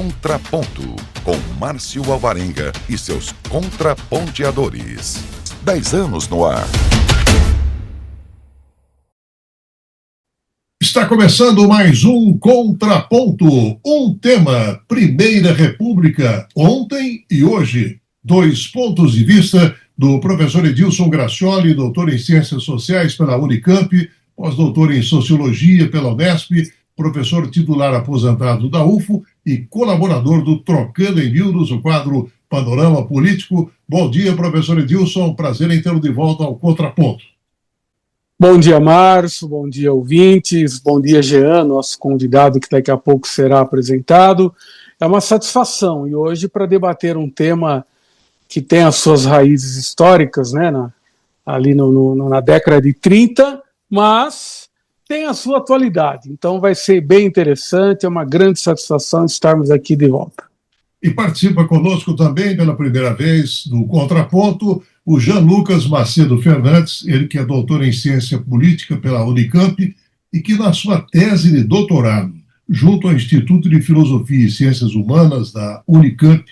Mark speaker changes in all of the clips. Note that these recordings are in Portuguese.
Speaker 1: Contraponto, com Márcio Alvarenga e seus contraponteadores. 10 anos no ar.
Speaker 2: Está começando mais um Contraponto, um tema, Primeira República, ontem e hoje. 2 pontos de vista do professor Edilson Gracioli, doutor em Ciências Sociais pela Unicamp, pós-doutor em Sociologia pela Unesp, professor titular aposentado da UFO e colaborador do Trocando em Miúdos, o quadro Panorama Político. Bom dia, professor Edilson, prazer em tê-lo de volta ao Contraponto.
Speaker 3: Bom dia, Márcio, bom dia, ouvintes, bom dia, Jean, nosso convidado que daqui a pouco será apresentado. É uma satisfação, e hoje para debater um tema que tem as suas raízes históricas, né, ali na década de 30, mas tem a sua atualidade, então vai ser bem interessante, é uma grande satisfação estarmos aqui de volta.
Speaker 2: E participa conosco também, pela primeira vez, do Contraponto, o Jean Lucas Macedo Fernandes, ele que é doutor em Ciência Política pela Unicamp e que na sua tese de doutorado, junto ao Instituto de Filosofia e Ciências Humanas da Unicamp,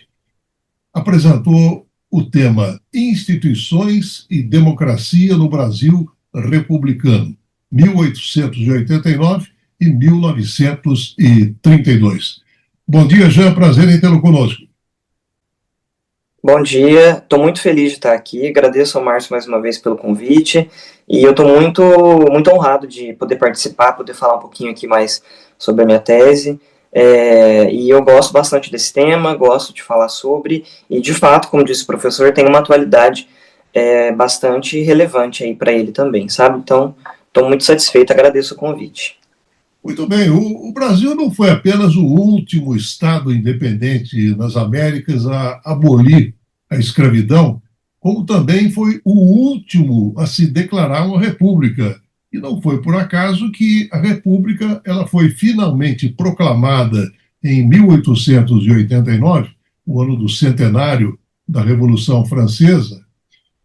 Speaker 2: apresentou o tema Instituições e Democracia no Brasil Republicano, 1889 e 1932. Bom dia, Jean, prazer em tê-lo conosco.
Speaker 4: Bom dia, estou muito feliz de estar aqui, agradeço ao Márcio mais uma vez pelo convite, e eu estou muito honrado de poder participar, poder falar um pouquinho aqui mais sobre a minha tese, e eu gosto bastante desse tema, gosto de falar sobre, e de fato, como disse o professor, tem uma atualidade bastante relevante aí para ele também, sabe? Então, estou muito satisfeito, agradeço o convite.
Speaker 2: Muito bem, o Brasil não foi apenas o último Estado independente nas Américas a abolir a escravidão, como também foi o último a se declarar uma república. E não foi por acaso que a república ela foi finalmente proclamada em 1889, o ano do centenário da Revolução Francesa,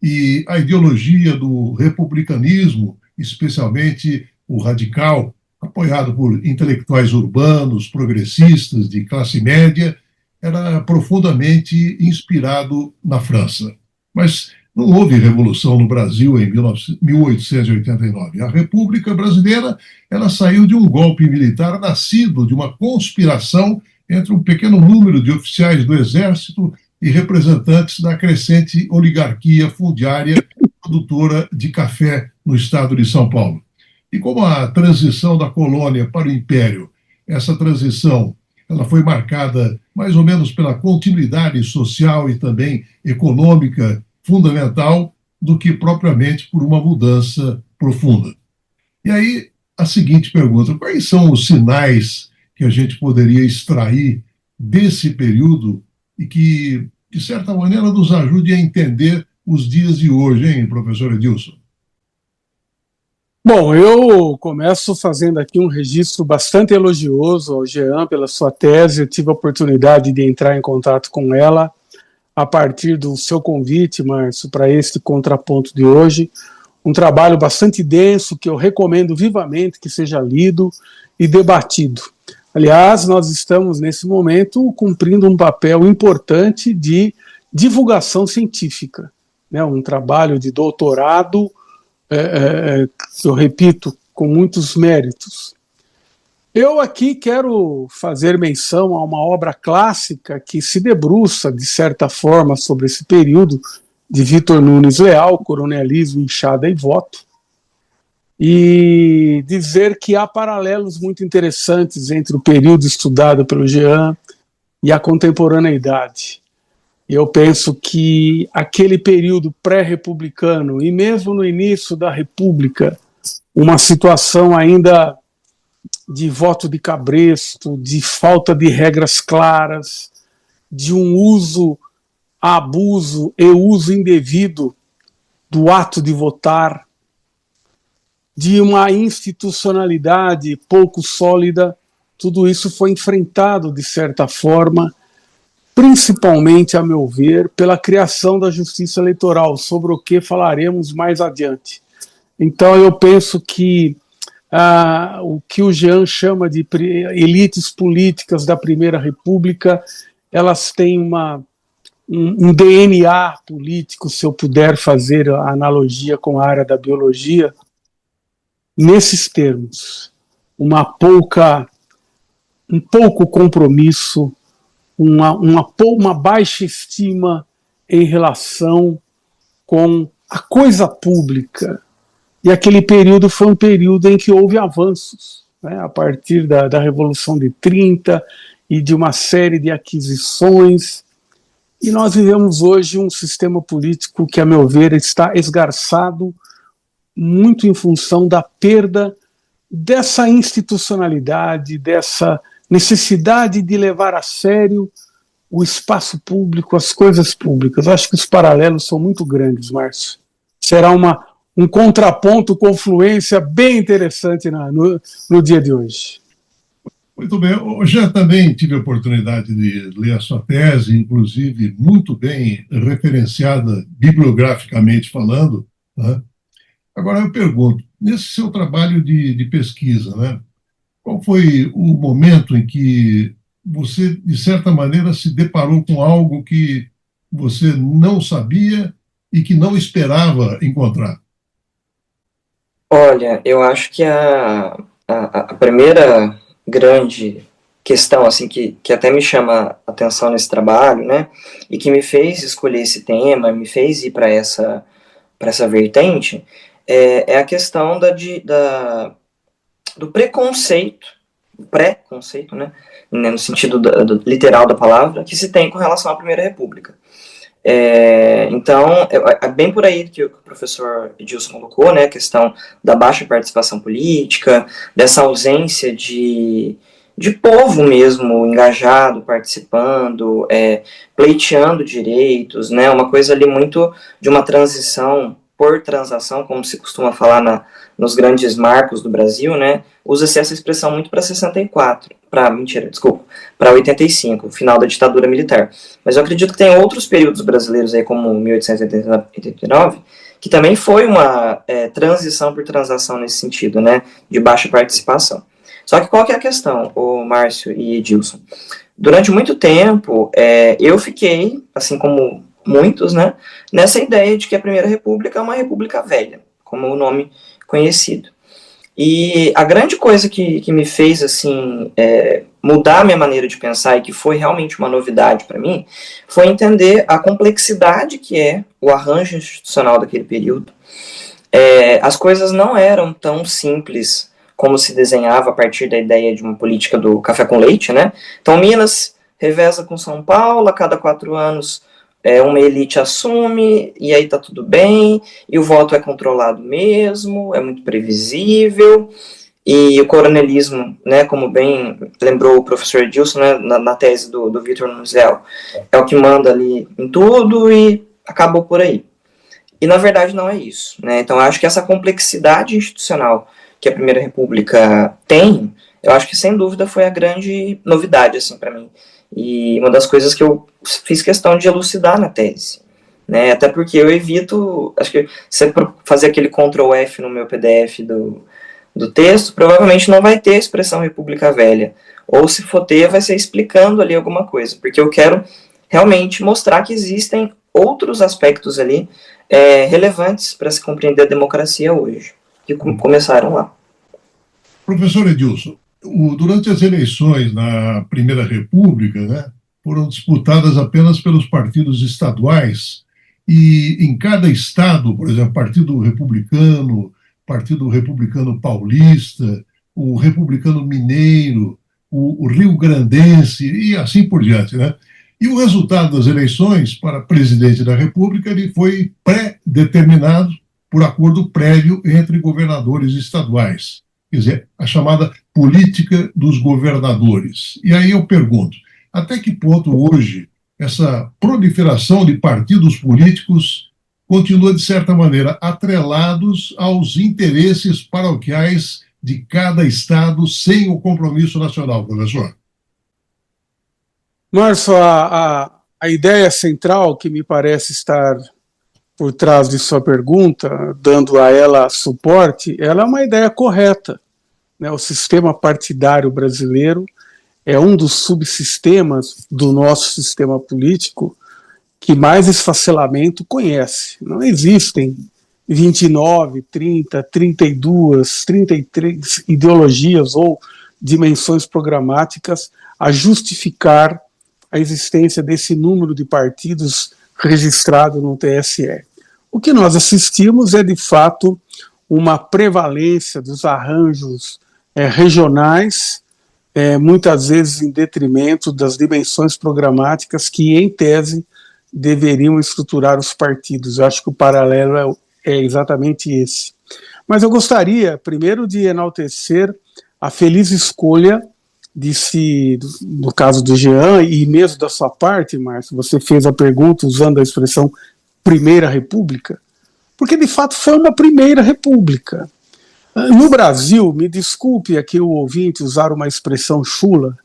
Speaker 2: e a ideologia do republicanismo, especialmente o radical, apoiado por intelectuais urbanos, progressistas, de classe média, era profundamente inspirado na França. Mas não houve revolução no Brasil em 1889. A República Brasileira ela saiu de um golpe militar nascido de uma conspiração entre um pequeno número de oficiais do Exército e representantes da crescente oligarquia fundiária produtora de café no estado de São Paulo. E como a transição da colônia para o império, essa transição ela foi marcada mais ou menos pela continuidade social e também econômica fundamental do que propriamente por uma mudança profunda. E aí a seguinte pergunta: quais são os sinais que a gente poderia extrair desse período e que, de certa maneira, nos ajude a entender os dias de hoje, hein, professor Edilson?
Speaker 3: Bom, eu começo fazendo aqui um registro bastante elogioso ao Jean pela sua tese. Eu tive a oportunidade de entrar em contato com ela a partir do seu convite, Márcio, para este contraponto de hoje. Um trabalho bastante denso que eu recomendo vivamente que seja lido e debatido. Aliás, nós estamos, nesse momento, cumprindo um papel importante de divulgação científica, né? Um trabalho de doutorado, eu repito, com muitos méritos. Eu aqui quero fazer menção a uma obra clássica que se debruça, de certa forma, sobre esse período, de Vitor Nunes Leal, Coronelismo, Enxada e Voto, e dizer que há paralelos muito interessantes entre o período estudado pelo Jean e a contemporaneidade. Eu penso que aquele período pré-republicano e mesmo no início da República, uma situação ainda de voto de cabresto, de falta de regras claras, de um uso, abuso e uso indevido do ato de votar, de uma institucionalidade pouco sólida, tudo isso foi enfrentado de certa forma, principalmente, a meu ver, pela criação da justiça eleitoral, sobre o que falaremos mais adiante. Então, eu penso que o que o Jean chama de elites políticas da Primeira República, elas têm um DNA político, se eu puder fazer a analogia com a área da biologia, nesses termos. Um pouco compromisso, uma baixa estima em relação com a coisa pública. E aquele período foi um período em que houve avanços, né, a partir da Revolução de 30 e de uma série de aquisições. E nós vivemos hoje um sistema político que, a meu ver, está esgarçado muito em função da perda dessa institucionalidade, dessa necessidade de levar a sério o espaço público, as coisas públicas. Acho que os paralelos são muito grandes, Márcio. Será um contraponto, confluência bem interessante no dia de hoje.
Speaker 2: Muito bem. Eu já também tive a oportunidade de ler a sua tese, inclusive muito bem referenciada bibliograficamente falando, né? Agora eu pergunto, nesse seu trabalho de pesquisa, né, qual foi o momento em que você, de certa maneira, se deparou com algo que você não sabia e que não esperava encontrar?
Speaker 4: Olha, eu acho que a primeira grande questão, assim, que até me chama a atenção nesse trabalho, né, e que me fez escolher esse tema, me fez ir para essa vertente, é a questão do preconceito, né, no sentido literal da palavra, que se tem com relação à Primeira República. Então, é bem por aí que o professor Edilson colocou, né, a questão da baixa participação política, dessa ausência de povo mesmo engajado, participando, pleiteando direitos, né, uma coisa ali muito de uma transição por transação, como se costuma falar nos grandes marcos do Brasil, né, usa-se essa expressão muito para 64, para 85, final da ditadura militar. Mas eu acredito que tem outros períodos brasileiros aí, como 1889, que também foi uma transição por transação nesse sentido, né, de baixa participação. Só que qual que é a questão, o Márcio e Edilson? Durante muito tempo, eu fiquei, assim como muitos, né, nessa ideia de que a Primeira República é uma república velha, como o nome conhecido. E a grande coisa que me fez assim mudar a minha maneira de pensar e que foi realmente uma novidade para mim, foi entender a complexidade que é o arranjo institucional daquele período. As coisas não eram tão simples como se desenhava a partir da ideia de uma política do café com leite, né? Então Minas reveza com São Paulo, a cada 4 anos uma elite assume, e aí tá tudo bem, e o voto é controlado mesmo, é muito previsível, e o coronelismo, né, como bem lembrou o professor Edilson, né, na tese do Vitor Nuziel, é o que manda ali em tudo e acabou por aí. E na verdade não é isso, né? Então eu acho que essa complexidade institucional que a Primeira República tem, eu acho que sem dúvida foi a grande novidade assim para mim. E uma das coisas que eu fiz questão de elucidar na tese, né? Até porque eu evito, acho que se eu fazer aquele Ctrl F no meu PDF do texto, provavelmente não vai ter a expressão República Velha, ou se for ter, vai ser explicando ali alguma coisa, porque eu quero realmente mostrar que existem outros aspectos ali relevantes para se compreender a democracia hoje, que começaram lá.
Speaker 2: Professor Edilson, durante as eleições na Primeira República, né, foram disputadas apenas pelos partidos estaduais, e em cada estado, por exemplo, Partido Republicano Paulista, o Republicano Mineiro, o Rio-Grandense e assim por diante, né? E o resultado das eleições para presidente da República ele foi pré-determinado por acordo prévio entre governadores estaduais. Quer dizer, a chamada política dos governadores. E aí eu pergunto, até que ponto hoje essa proliferação de partidos políticos continua, de certa maneira, atrelados aos interesses paroquiais de cada estado sem o compromisso nacional, professor?
Speaker 3: Márcio, a ideia central que me parece estar por trás de sua pergunta, dando a ela suporte, ela é uma ideia correta. né, o sistema partidário brasileiro é um dos subsistemas do nosso sistema político que mais esfacelamento conhece. Não existem 29, 30, 32, 33 ideologias ou dimensões programáticas a justificar a existência desse número de partidos registrado no TSE. O que nós assistimos é, de fato, uma prevalência dos arranjos regionais, muitas vezes em detrimento das dimensões programáticas que, em tese, deveriam estruturar os partidos. Eu acho que o paralelo é exatamente esse. Mas eu gostaria, primeiro, de enaltecer a feliz escolha no caso do Jean, e mesmo da sua parte, Márcio, você fez a pergunta usando a expressão Primeira República, porque de fato foi uma Primeira República. No Brasil, me desculpe aqui o ouvinte usar uma expressão chula,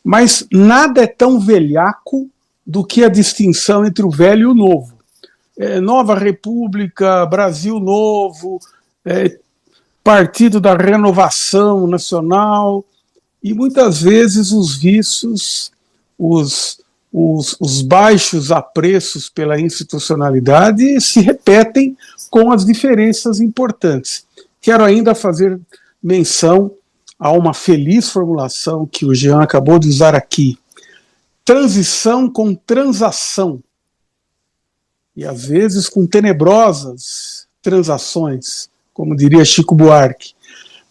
Speaker 3: mas nada é tão velhaco do que a distinção entre o velho e o novo. Nova República, Brasil Novo, Partido da Renovação Nacional, e muitas vezes os vícios, os baixos apreços pela institucionalidade se repetem com as diferenças importantes. Quero ainda fazer menção a uma feliz formulação que o Jean acabou de usar aqui: transição com transação, e às vezes com tenebrosas transações, como diria Chico Buarque.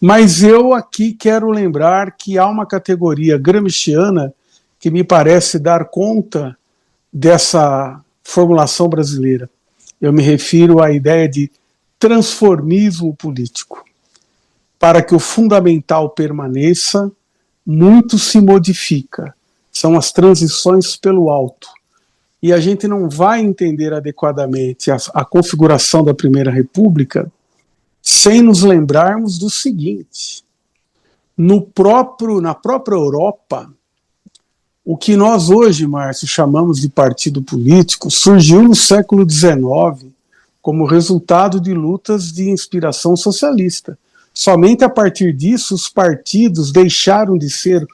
Speaker 3: Mas eu aqui quero lembrar que há uma categoria gramsciana que me parece dar conta dessa formulação brasileira. Eu me refiro à ideia de transformismo político. Para que o fundamental permaneça, muito se modifica. São as transições pelo alto. E a gente não vai entender adequadamente a configuração da Primeira República sem nos lembrarmos do seguinte: na própria Europa, o que nós hoje, Márcio, chamamos de partido político surgiu no século XIX como resultado de lutas de inspiração socialista. Somente a partir disso os partidos deixaram de ser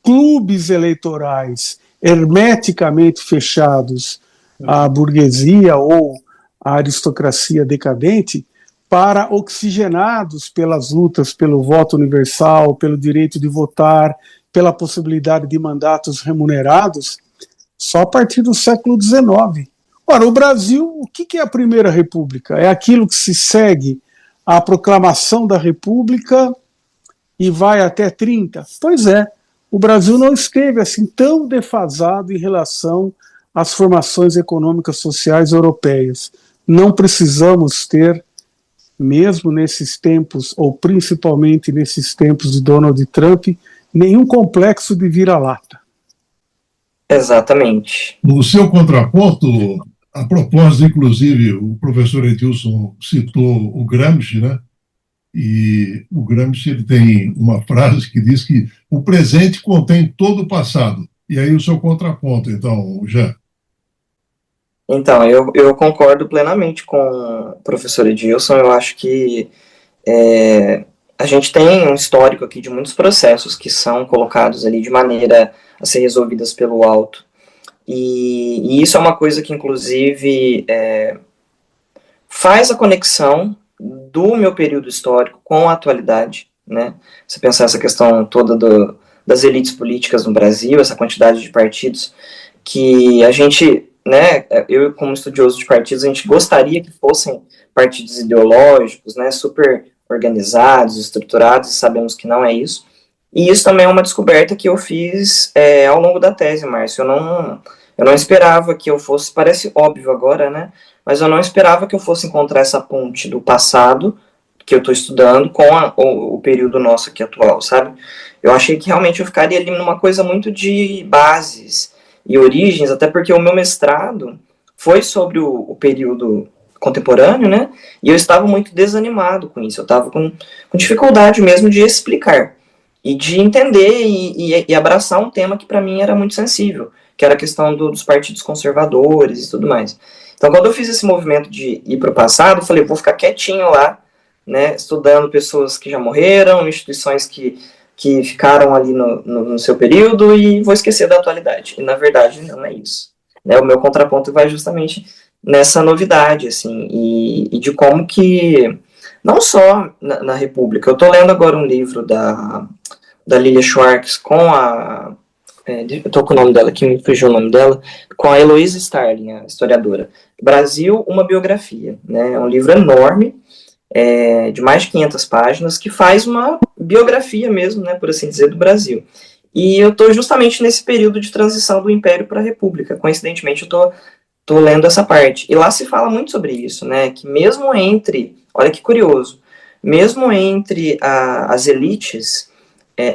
Speaker 3: clubes eleitorais hermeticamente fechados à burguesia ou à aristocracia decadente, para oxigenados pelas lutas pelo voto universal, pelo direito de votar, pela possibilidade de mandatos remunerados, só a partir do século XIX. Ora, o Brasil, o que é a Primeira República? É aquilo que se segue à proclamação da República e vai até 30? Pois é, o Brasil não esteve assim tão defasado em relação às formações econômicas sociais europeias. Não precisamos ter, mesmo nesses tempos, ou principalmente nesses tempos de Donald Trump, nenhum complexo de vira-lata.
Speaker 4: Exatamente.
Speaker 2: No seu contraponto, a propósito, inclusive, o professor Edilson citou o Gramsci, né? E o Gramsci ele tem uma frase que diz que o presente contém todo o passado. E aí o seu contraponto, então, Jean.
Speaker 4: Então, eu concordo plenamente com o professor Edilson. Eu acho que a gente tem um histórico aqui de muitos processos que são colocados ali de maneira a ser resolvidas pelo alto. E isso é uma coisa que, inclusive, faz a conexão do meu período histórico com a atualidade, né? Você pensar essa questão toda das elites políticas no Brasil, essa quantidade de partidos que a gente, né, eu como estudioso de partidos, a gente gostaria que fossem partidos ideológicos, né, super organizados, estruturados, e sabemos que não é isso. E isso também é uma descoberta que eu fiz ao longo da tese, Márcio. Eu não esperava que eu fosse, parece óbvio agora, né, mas eu não esperava que eu fosse encontrar essa ponte do passado, que eu estou estudando, com o período nosso aqui atual, sabe? Eu achei que realmente eu ficaria ali numa coisa muito de bases e origens, até porque o meu mestrado foi sobre o período contemporâneo, né? E eu estava muito desanimado com isso, eu estava com dificuldade mesmo de explicar e de entender e abraçar um tema que para mim era muito sensível, que era a questão dos partidos conservadores e tudo mais. Então, quando eu fiz esse movimento de ir para o passado, eu falei, vou ficar quietinho lá, né, estudando pessoas que já morreram, instituições que ficaram ali no seu período e vou esquecer da atualidade. E, na verdade, não é isso. Né, o meu contraponto vai justamente nessa novidade, assim, e de como que, não só na República, eu estou lendo agora um livro da Lilia Schwartz com eu tô com o nome dela aqui, me fugiu o nome dela, com a Heloísa Starling, a historiadora. Brasil, uma biografia, né? É um livro enorme, de mais de 500 páginas, que faz uma biografia mesmo, né, por assim dizer, do Brasil. E eu estou justamente nesse período de transição do Império para a República. Coincidentemente, eu estou lendo essa parte. E lá se fala muito sobre isso, né, que mesmo entre, olha que curioso, mesmo entre as elites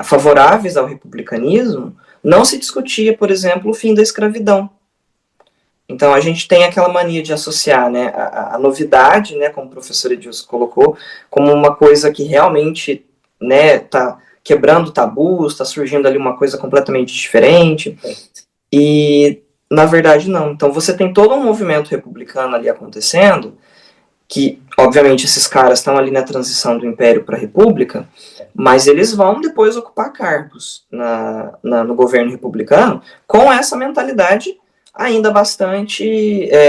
Speaker 4: favoráveis ao republicanismo, não se discutia, por exemplo, o fim da escravidão. Então, a gente tem aquela mania de associar, né, a novidade, né, como o professor Edilson colocou, como uma coisa que realmente, né, está quebrando tabus, está surgindo ali uma coisa completamente diferente, e, na verdade, não. Então, você tem todo um movimento republicano ali acontecendo, que, obviamente, esses caras estão ali na transição do Império para a República, mas eles vão depois ocupar cargos no governo republicano com essa mentalidade ainda bastante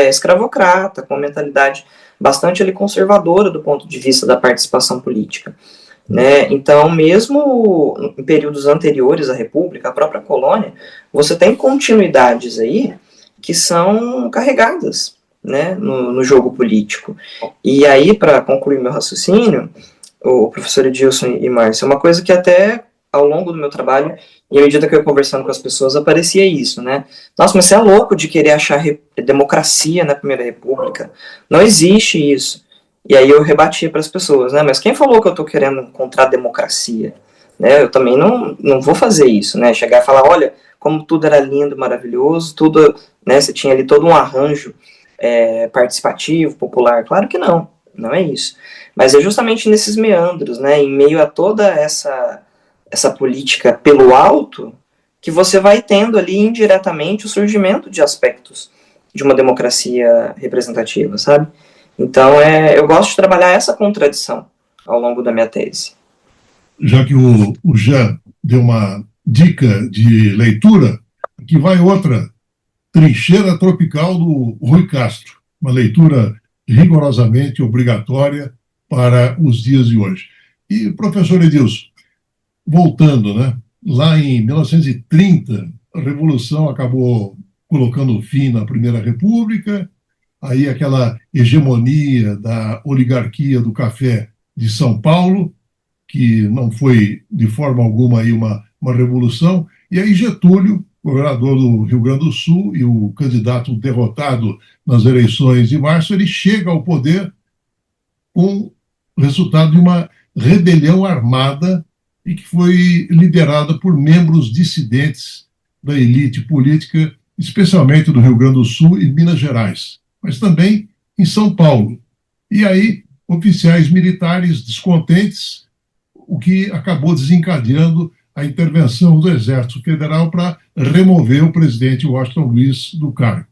Speaker 4: escravocrata, com uma mentalidade bastante ali conservadora do ponto de vista da participação política. Né? Então, mesmo em períodos anteriores à República, a própria colônia, você tem continuidades aí que são carregadas, né, no jogo político. E aí, para concluir meu raciocínio, o professor Edilson e Márcio, é uma coisa que até ao longo do meu trabalho, e à medida que eu ia conversando com as pessoas, aparecia isso, né? Nossa, mas você é louco de querer achar democracia na Primeira República. Não existe isso. E aí eu rebatia para as pessoas, né? Mas quem falou que eu estou querendo encontrar democracia? Né? Eu também não vou fazer isso, né? Chegar e falar, olha, como tudo era lindo, maravilhoso, tudo, né? Você tinha ali todo um arranjo participativo, popular. Claro que não é isso. Mas é justamente nesses meandros, né? Em meio a toda essa política pelo alto, que você vai tendo ali indiretamente o surgimento de aspectos de uma democracia representativa, sabe? Então, eu gosto de trabalhar essa contradição ao longo da minha tese.
Speaker 2: Já que o Jean deu uma dica de leitura, aqui vai outra, Trincheira Tropical, do Rui Castro, uma leitura rigorosamente obrigatória para os dias de hoje. E, professor Edilson, voltando, né? Lá em 1930, a Revolução acabou colocando fim na Primeira República, aí aquela hegemonia da oligarquia do café de São Paulo, que não foi de forma alguma aí uma revolução, e aí Getúlio, governador do Rio Grande do Sul e o candidato derrotado nas eleições de março, ele chega ao poder com o resultado de uma rebelião armada e que foi liderada por membros dissidentes da elite política, especialmente do Rio Grande do Sul e Minas Gerais, mas também em São Paulo. E aí, oficiais militares descontentes, o que acabou desencadeando a intervenção do Exército Federal para remover o presidente Washington Luiz do cargo.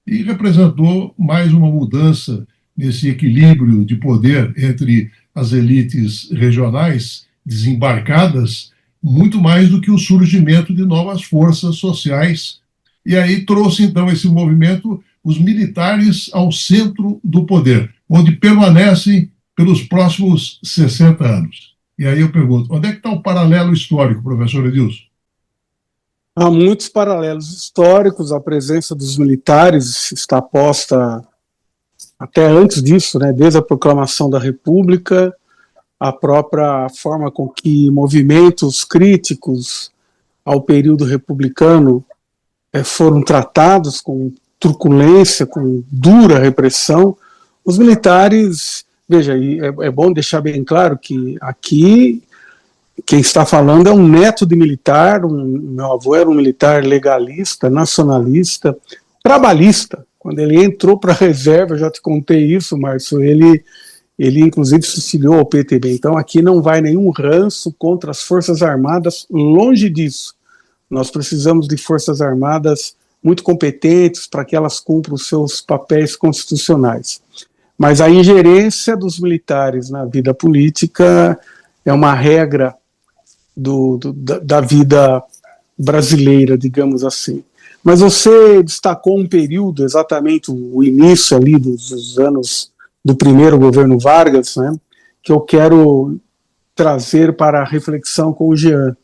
Speaker 2: E representou mais uma mudança nesse equilíbrio de poder entre as elites regionais desembarcadas, muito mais do que o surgimento de novas forças sociais. E aí trouxe, então, esse movimento, os militares ao centro do poder, onde permanecem pelos próximos 60 anos. E aí eu pergunto, onde é que está o paralelo histórico, professor Edilson?
Speaker 3: Há muitos paralelos históricos, a presença dos militares está posta até antes disso, né, desde a proclamação da República, a própria forma com que movimentos críticos ao período republicano foram tratados com truculência, com dura repressão. Os militares, veja, é bom deixar bem claro que aqui quem está falando é um neto de militar, meu avô era um militar legalista, nacionalista, trabalhista. Quando ele entrou para a reserva, eu já te contei isso, Márcio, ele inclusive se filiou ao PTB. Então aqui não vai nenhum ranço contra as Forças Armadas, longe disso. Nós precisamos de Forças Armadas muito competentes para que elas cumpram os seus papéis constitucionais. Mas a ingerência dos militares na vida política é uma regra da vida brasileira, digamos assim. Mas você destacou um período, exatamente o início ali dos anos do primeiro governo Vargas, né, que eu quero trazer para a reflexão com o Jean.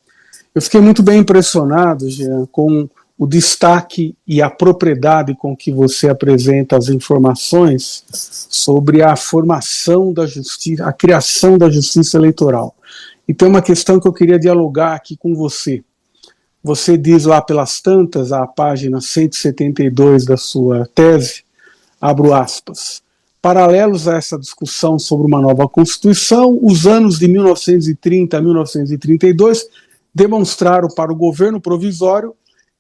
Speaker 3: Eu fiquei muito bem impressionado, Jean, com o destaque e a propriedade com que você apresenta as informações sobre a formação da justiça, a criação da justiça eleitoral. E tem uma questão que eu queria dialogar aqui com você. Você diz lá pelas tantas, a página 172 da sua tese, abro aspas, paralelos a essa discussão sobre uma nova Constituição, os anos de 1930 a 1932 demonstraram para o governo provisório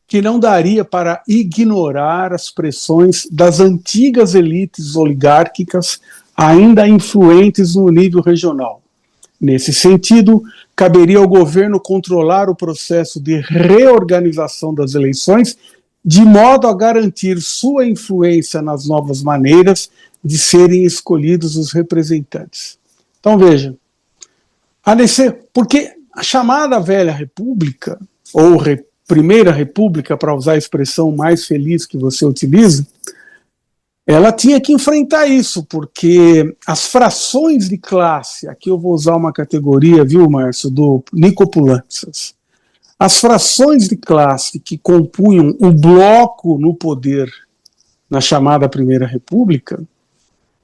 Speaker 3: que não daria para ignorar as pressões das antigas elites oligárquicas ainda influentes no nível regional. Nesse sentido, caberia ao governo controlar o processo de reorganização das eleições, de modo a garantir sua influência nas novas maneiras de serem escolhidos os representantes. Então, veja, porque a chamada Velha República, ou Primeira República, para usar a expressão mais feliz que você utiliza, ela tinha que enfrentar isso, porque as frações de classe, aqui eu vou usar uma categoria, viu, Márcio, do Nico Poulantzas, as frações de classe que compunham o bloco no poder na chamada Primeira República,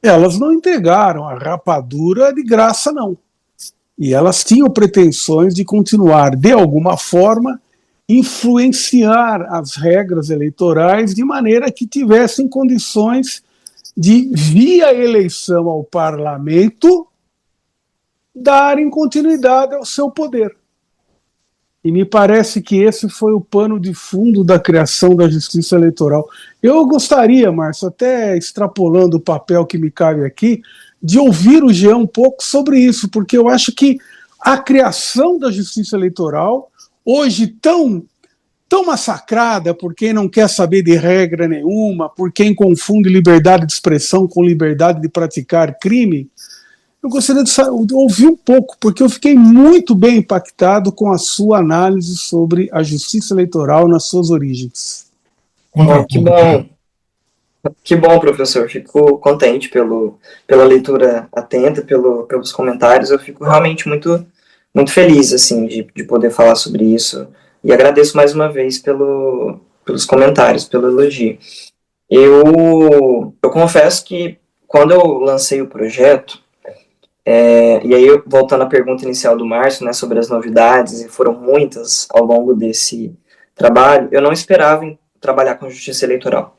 Speaker 3: elas não entregaram a rapadura de graça, não. E elas tinham pretensões de continuar, de alguma forma, influenciar as regras eleitorais de maneira que tivessem condições de, via eleição ao parlamento, darem continuidade ao seu poder. E me parece que esse foi o pano de fundo da criação da justiça eleitoral. Eu gostaria, Márcio, até extrapolando o papel que me cabe aqui, de ouvir o Jean um pouco sobre isso, porque eu acho que a criação da justiça eleitoral, hoje tão massacrada por quem não quer saber de regra nenhuma, por quem confunde liberdade de expressão com liberdade de praticar crime, eu gostaria de ouvir um pouco, porque eu fiquei muito bem impactado com a sua análise sobre a justiça eleitoral nas suas origens.
Speaker 4: Que bom. Que bom, professor. Fico contente pela leitura atenta, pelos comentários. Eu fico realmente muito, muito feliz assim, de poder falar sobre isso. E agradeço mais uma vez pelos comentários, pelo elogio. Eu confesso que quando eu lancei o projeto, e aí voltando à pergunta inicial do Márcio, né, sobre as novidades, e foram muitas ao longo desse trabalho, eu não esperava trabalhar com justiça eleitoral.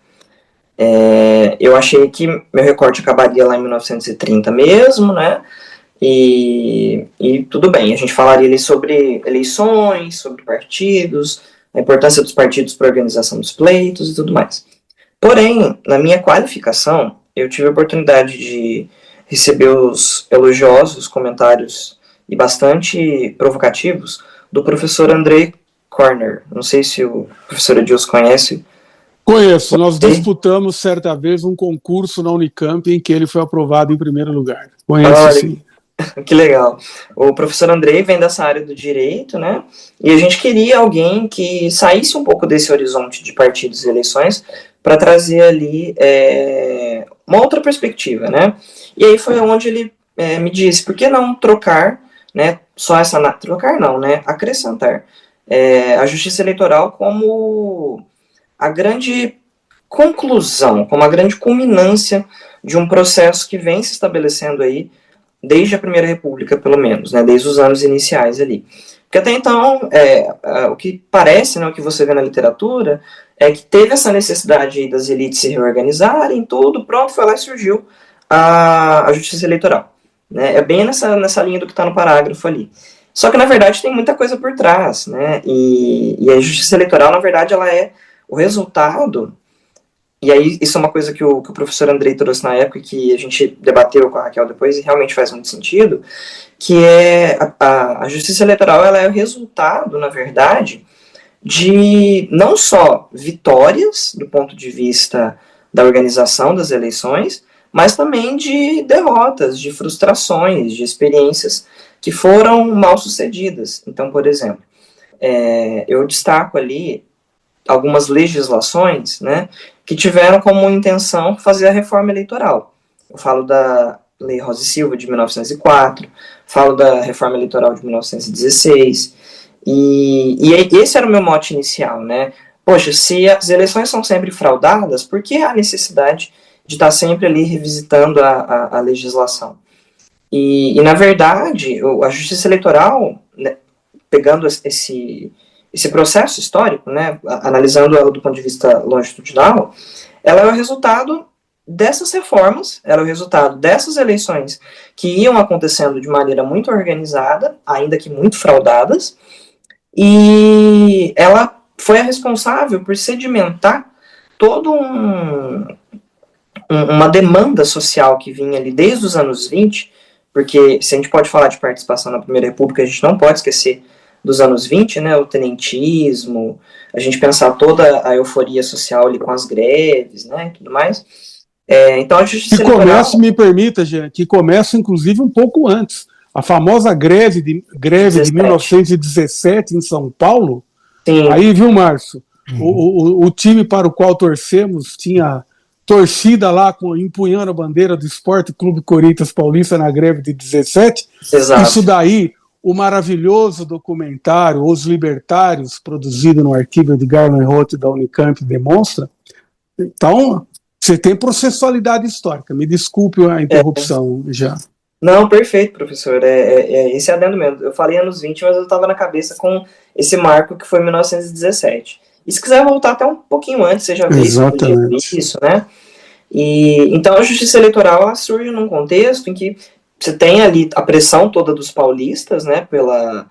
Speaker 4: Eu achei que meu recorte acabaria lá em 1930 mesmo, né? E tudo bem, a gente falaria ali sobre eleições, sobre partidos, a importância dos partidos para a organização dos pleitos e tudo mais. Porém, na minha qualificação, eu tive a oportunidade de receber os elogiosos comentários e bastante provocativos do professor Andrei Korner. Não sei se o professor Edilson conhece.
Speaker 3: Conheço, nós disputamos certa vez um concurso na Unicamp em que ele foi aprovado em primeiro lugar. Conheço, sim.
Speaker 4: Que legal. O professor Andrei vem dessa área do direito, né? E a gente queria alguém que saísse um pouco desse horizonte de partidos e eleições para trazer ali uma outra perspectiva, né? E aí foi onde ele me disse, por que não trocar, né? Trocar não, né? Acrescentar a justiça eleitoral como a grande conclusão, como a grande culminância de um processo que vem se estabelecendo aí desde a Primeira República, pelo menos, né, desde os anos iniciais ali. Porque até então, o que parece, né, o que você vê na literatura, é que teve essa necessidade aí das elites se reorganizarem, tudo, pronto, foi lá e surgiu a justiça eleitoral. Né, é bem nessa linha do que está no parágrafo ali. Só que, na verdade, tem muita coisa por trás, né, e a justiça eleitoral, na verdade, ela é o resultado. E aí, isso é uma coisa que o professor Andrei trouxe na época, que a gente debateu com a Raquel depois, e realmente faz muito sentido, que a justiça eleitoral ela é o resultado, na verdade, de não só vitórias, do ponto de vista da organização das eleições, mas também de derrotas, de frustrações, de experiências que foram mal sucedidas. Então, por exemplo, eu destaco ali algumas legislações, né, que tiveram como intenção fazer a reforma eleitoral. Eu falo da Lei Rosa e Silva, de 1904, falo da reforma eleitoral de 1916, e esse era o meu mote inicial, né? Poxa, se as eleições são sempre fraudadas, por que há necessidade de estar sempre ali revisitando a legislação? E, na verdade, a Justiça Eleitoral, né, pegando esse processo histórico, né, analisando ela do ponto de vista longitudinal, ela é o resultado dessas reformas, ela é o resultado dessas eleições que iam acontecendo de maneira muito organizada, ainda que muito fraudadas, e ela foi a responsável por sedimentar todo uma demanda social que vinha ali desde os anos 20, porque se a gente pode falar de participação na Primeira República, a gente não pode esquecer dos anos 20, né, o tenentismo, a gente pensar toda a euforia social ali com as greves, né, e tudo mais. Então a Justiça Eleitoral...
Speaker 3: começa, me permita, Jean, que começa inclusive um pouco antes. A famosa greve de 1917 em São Paulo. Sim. Aí, viu, Márcio? O time para o qual torcemos tinha torcida lá empunhando a bandeira do Esporte Clube Corinthians Paulista na greve de 17. Exato. Isso daí, o maravilhoso documentário Os Libertários, produzido no arquivo de Garland Roth da Unicamp, demonstra. Então, você tem processualidade histórica. Me desculpe a interrupção, já.
Speaker 4: Não, perfeito, professor. Esse adendo mesmo. Eu falei anos 20, mas eu estava na cabeça com esse marco que foi 1917. E se quiser voltar até um pouquinho antes, você já viu isso, né? Então a Justiça Eleitoral ela surge num contexto em que você tem ali a pressão toda dos paulistas, né, pela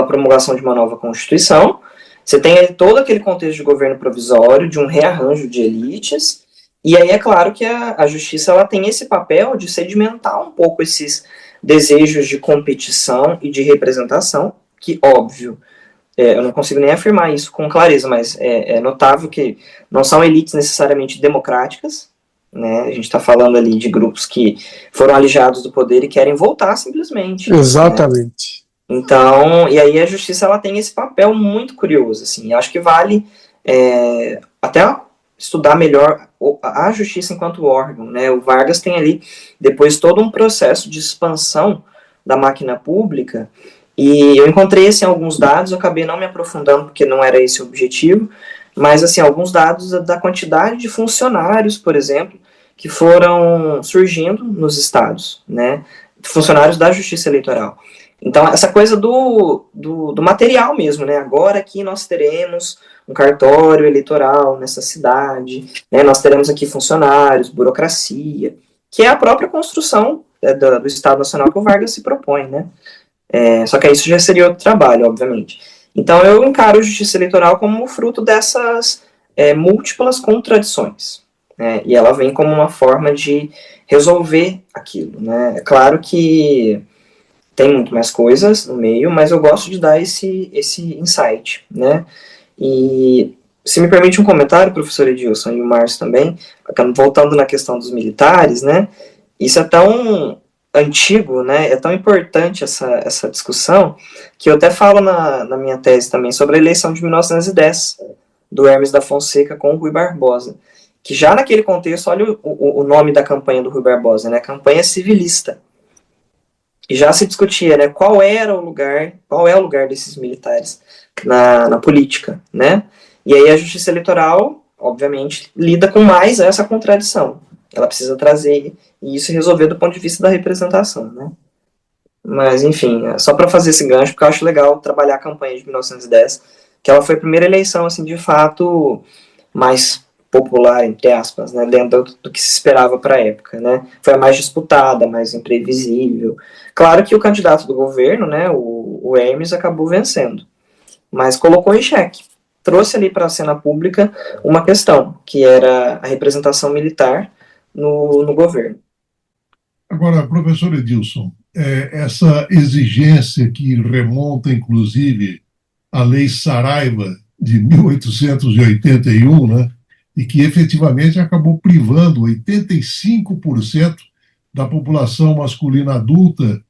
Speaker 4: promulgação de uma nova Constituição. Você tem ali todo aquele contexto de governo provisório, de um rearranjo de elites. E aí é claro que a Justiça ela tem esse papel de sedimentar um pouco esses desejos de competição e de representação, que, óbvio, eu não consigo nem afirmar isso com clareza, mas é notável que não são elites necessariamente democráticas, né? A gente está falando ali de grupos que foram alijados do poder e querem voltar simplesmente.
Speaker 3: Exatamente.
Speaker 4: Né? Então, e aí a Justiça ela tem esse papel muito curioso, assim, eu acho que vale até estudar melhor a Justiça enquanto órgão, né? O Vargas tem ali depois todo um processo de expansão da máquina pública, e eu encontrei assim, alguns dados, eu acabei não me aprofundando porque não era esse o objetivo, mas assim, alguns dados da quantidade de funcionários, por exemplo, que foram surgindo nos estados, né? Funcionários da Justiça Eleitoral. Então, essa coisa do material mesmo, né? Agora aqui nós teremos um cartório eleitoral nessa cidade, né? Nós teremos aqui funcionários, burocracia, que é a própria construção do Estado Nacional que o Vargas se propõe, né? Só que isso já seria outro trabalho, obviamente. Então, eu encaro a Justiça Eleitoral como fruto dessas múltiplas contradições, né? E ela vem como uma forma de resolver aquilo, né? É claro que tem muito mais coisas no meio, mas eu gosto de dar esse insight, né? E se me permite um comentário, professor Edilson, e o Márcio também, voltando na questão dos militares, né? Isso é tão antigo, né? É tão importante essa discussão, que eu até falo na minha tese também sobre a eleição de 1910, do Hermes da Fonseca com o Rui Barbosa, que já naquele contexto, olha o nome da campanha do Rui Barbosa, né? Campanha civilista. E já se discutia, né, qual é o lugar desses militares na política, né? E aí a Justiça Eleitoral, obviamente, lida com mais essa contradição. Ela precisa trazer isso e resolver do ponto de vista da representação, né? Mas, enfim, só para fazer esse gancho, porque eu acho legal trabalhar a campanha de 1910, que ela foi a primeira eleição, assim, de fato, mais popular, entre aspas, né, dentro do que se esperava para a época, né? Foi a mais disputada, mais imprevisível. Claro que o candidato do governo, né, o Hermes, acabou vencendo, mas colocou em xeque, trouxe ali para a cena pública uma questão, que era a representação militar no governo.
Speaker 2: Agora, professor Edilson, essa exigência que remonta, inclusive, à Lei Saraiva de 1881, né, e que efetivamente acabou privando 85% da população masculina adulta,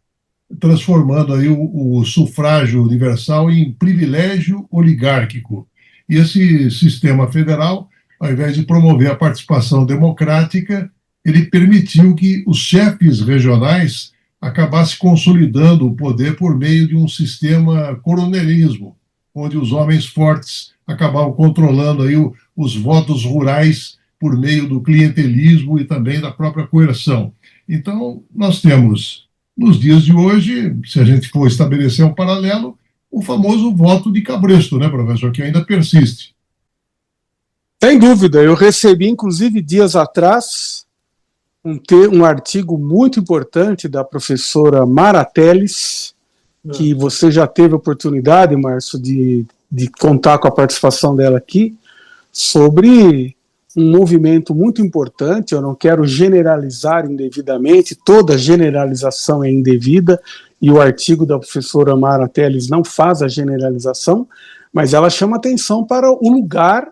Speaker 2: transformando aí o sufrágio universal em privilégio oligárquico. E esse sistema federal, ao invés de promover a participação democrática, ele permitiu que os chefes regionais acabassem consolidando o poder por meio de um sistema coronelismo, onde os homens fortes acabavam controlando aí os votos rurais por meio do clientelismo e também da própria coerção. Então, nós temos, nos dias de hoje, se a gente for estabelecer um paralelo, o famoso voto de cabresto, né, professor, que ainda persiste.
Speaker 3: Sem dúvida, eu recebi, inclusive, dias atrás, um artigo muito importante da professora Mara Teles, que você já teve a oportunidade, Márcio, de contar com a participação dela aqui, sobre um movimento muito importante. Eu não quero generalizar indevidamente, toda generalização é indevida, e o artigo da professora Mara Teles não faz a generalização, mas ela chama atenção para o lugar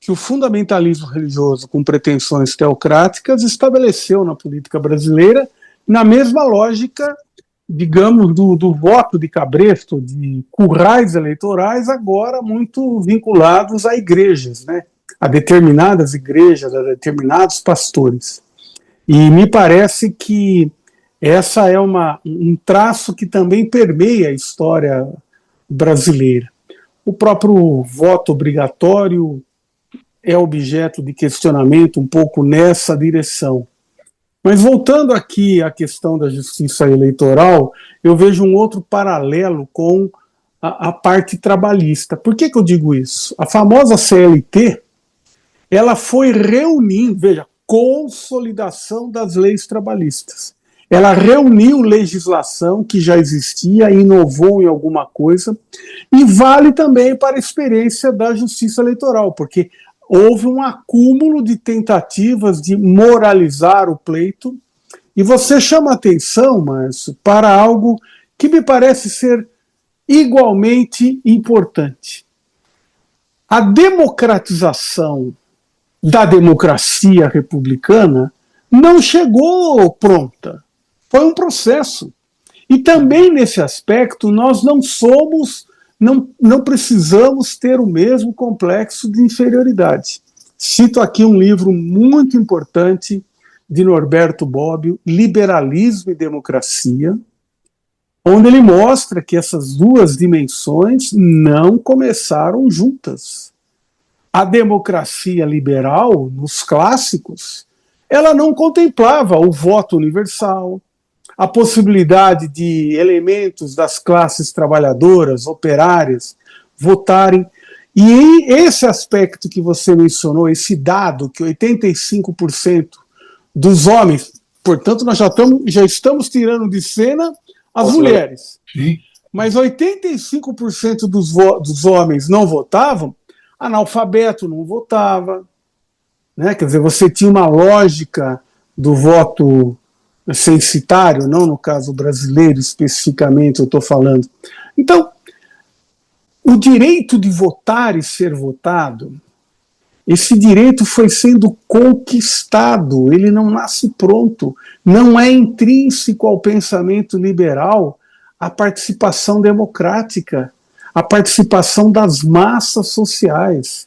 Speaker 3: que o fundamentalismo religioso, com pretensões teocráticas, estabeleceu na política brasileira, na mesma lógica, digamos, do voto de cabresto, de currais eleitorais, agora muito vinculados a igrejas, né? A determinadas igrejas, a determinados pastores. E me parece que essa é um traço que também permeia a história brasileira. O próprio voto obrigatório é objeto de questionamento um pouco nessa direção. Mas voltando aqui à questão da justiça eleitoral, eu vejo um outro paralelo com a parte trabalhista. Por que eu digo isso? A famosa CLT, ela foi reunindo, veja, consolidação das leis trabalhistas. Ela reuniu legislação que já existia, inovou em alguma coisa, e vale também para a experiência da justiça eleitoral, porque houve um acúmulo de tentativas de moralizar o pleito, e você chama atenção, Márcio, para algo que me parece ser igualmente importante. A democratização da democracia republicana não chegou pronta. Foi um processo. E também nesse aspecto nós não precisamos ter o mesmo complexo de inferioridade. Cito aqui um livro muito importante de Norberto Bobbio, Liberalismo e Democracia, onde ele mostra que essas duas dimensões não começaram juntas. A democracia liberal, nos clássicos, ela não contemplava o voto universal, a possibilidade de elementos das classes trabalhadoras, operárias, votarem. E esse aspecto que você mencionou, esse dado que 85% dos homens, portanto nós já estamos tirando de cena as mulheres,
Speaker 2: Sim.
Speaker 3: mas 85% dos homens não votavam, analfabeto não votava, né? Quer dizer, você tinha uma lógica do voto censitário, não no caso brasileiro especificamente, eu estou falando. Então, o direito de votar e ser votado, esse direito foi sendo conquistado, ele não nasce pronto, não é intrínseco ao pensamento liberal a participação democrática, a participação das massas sociais.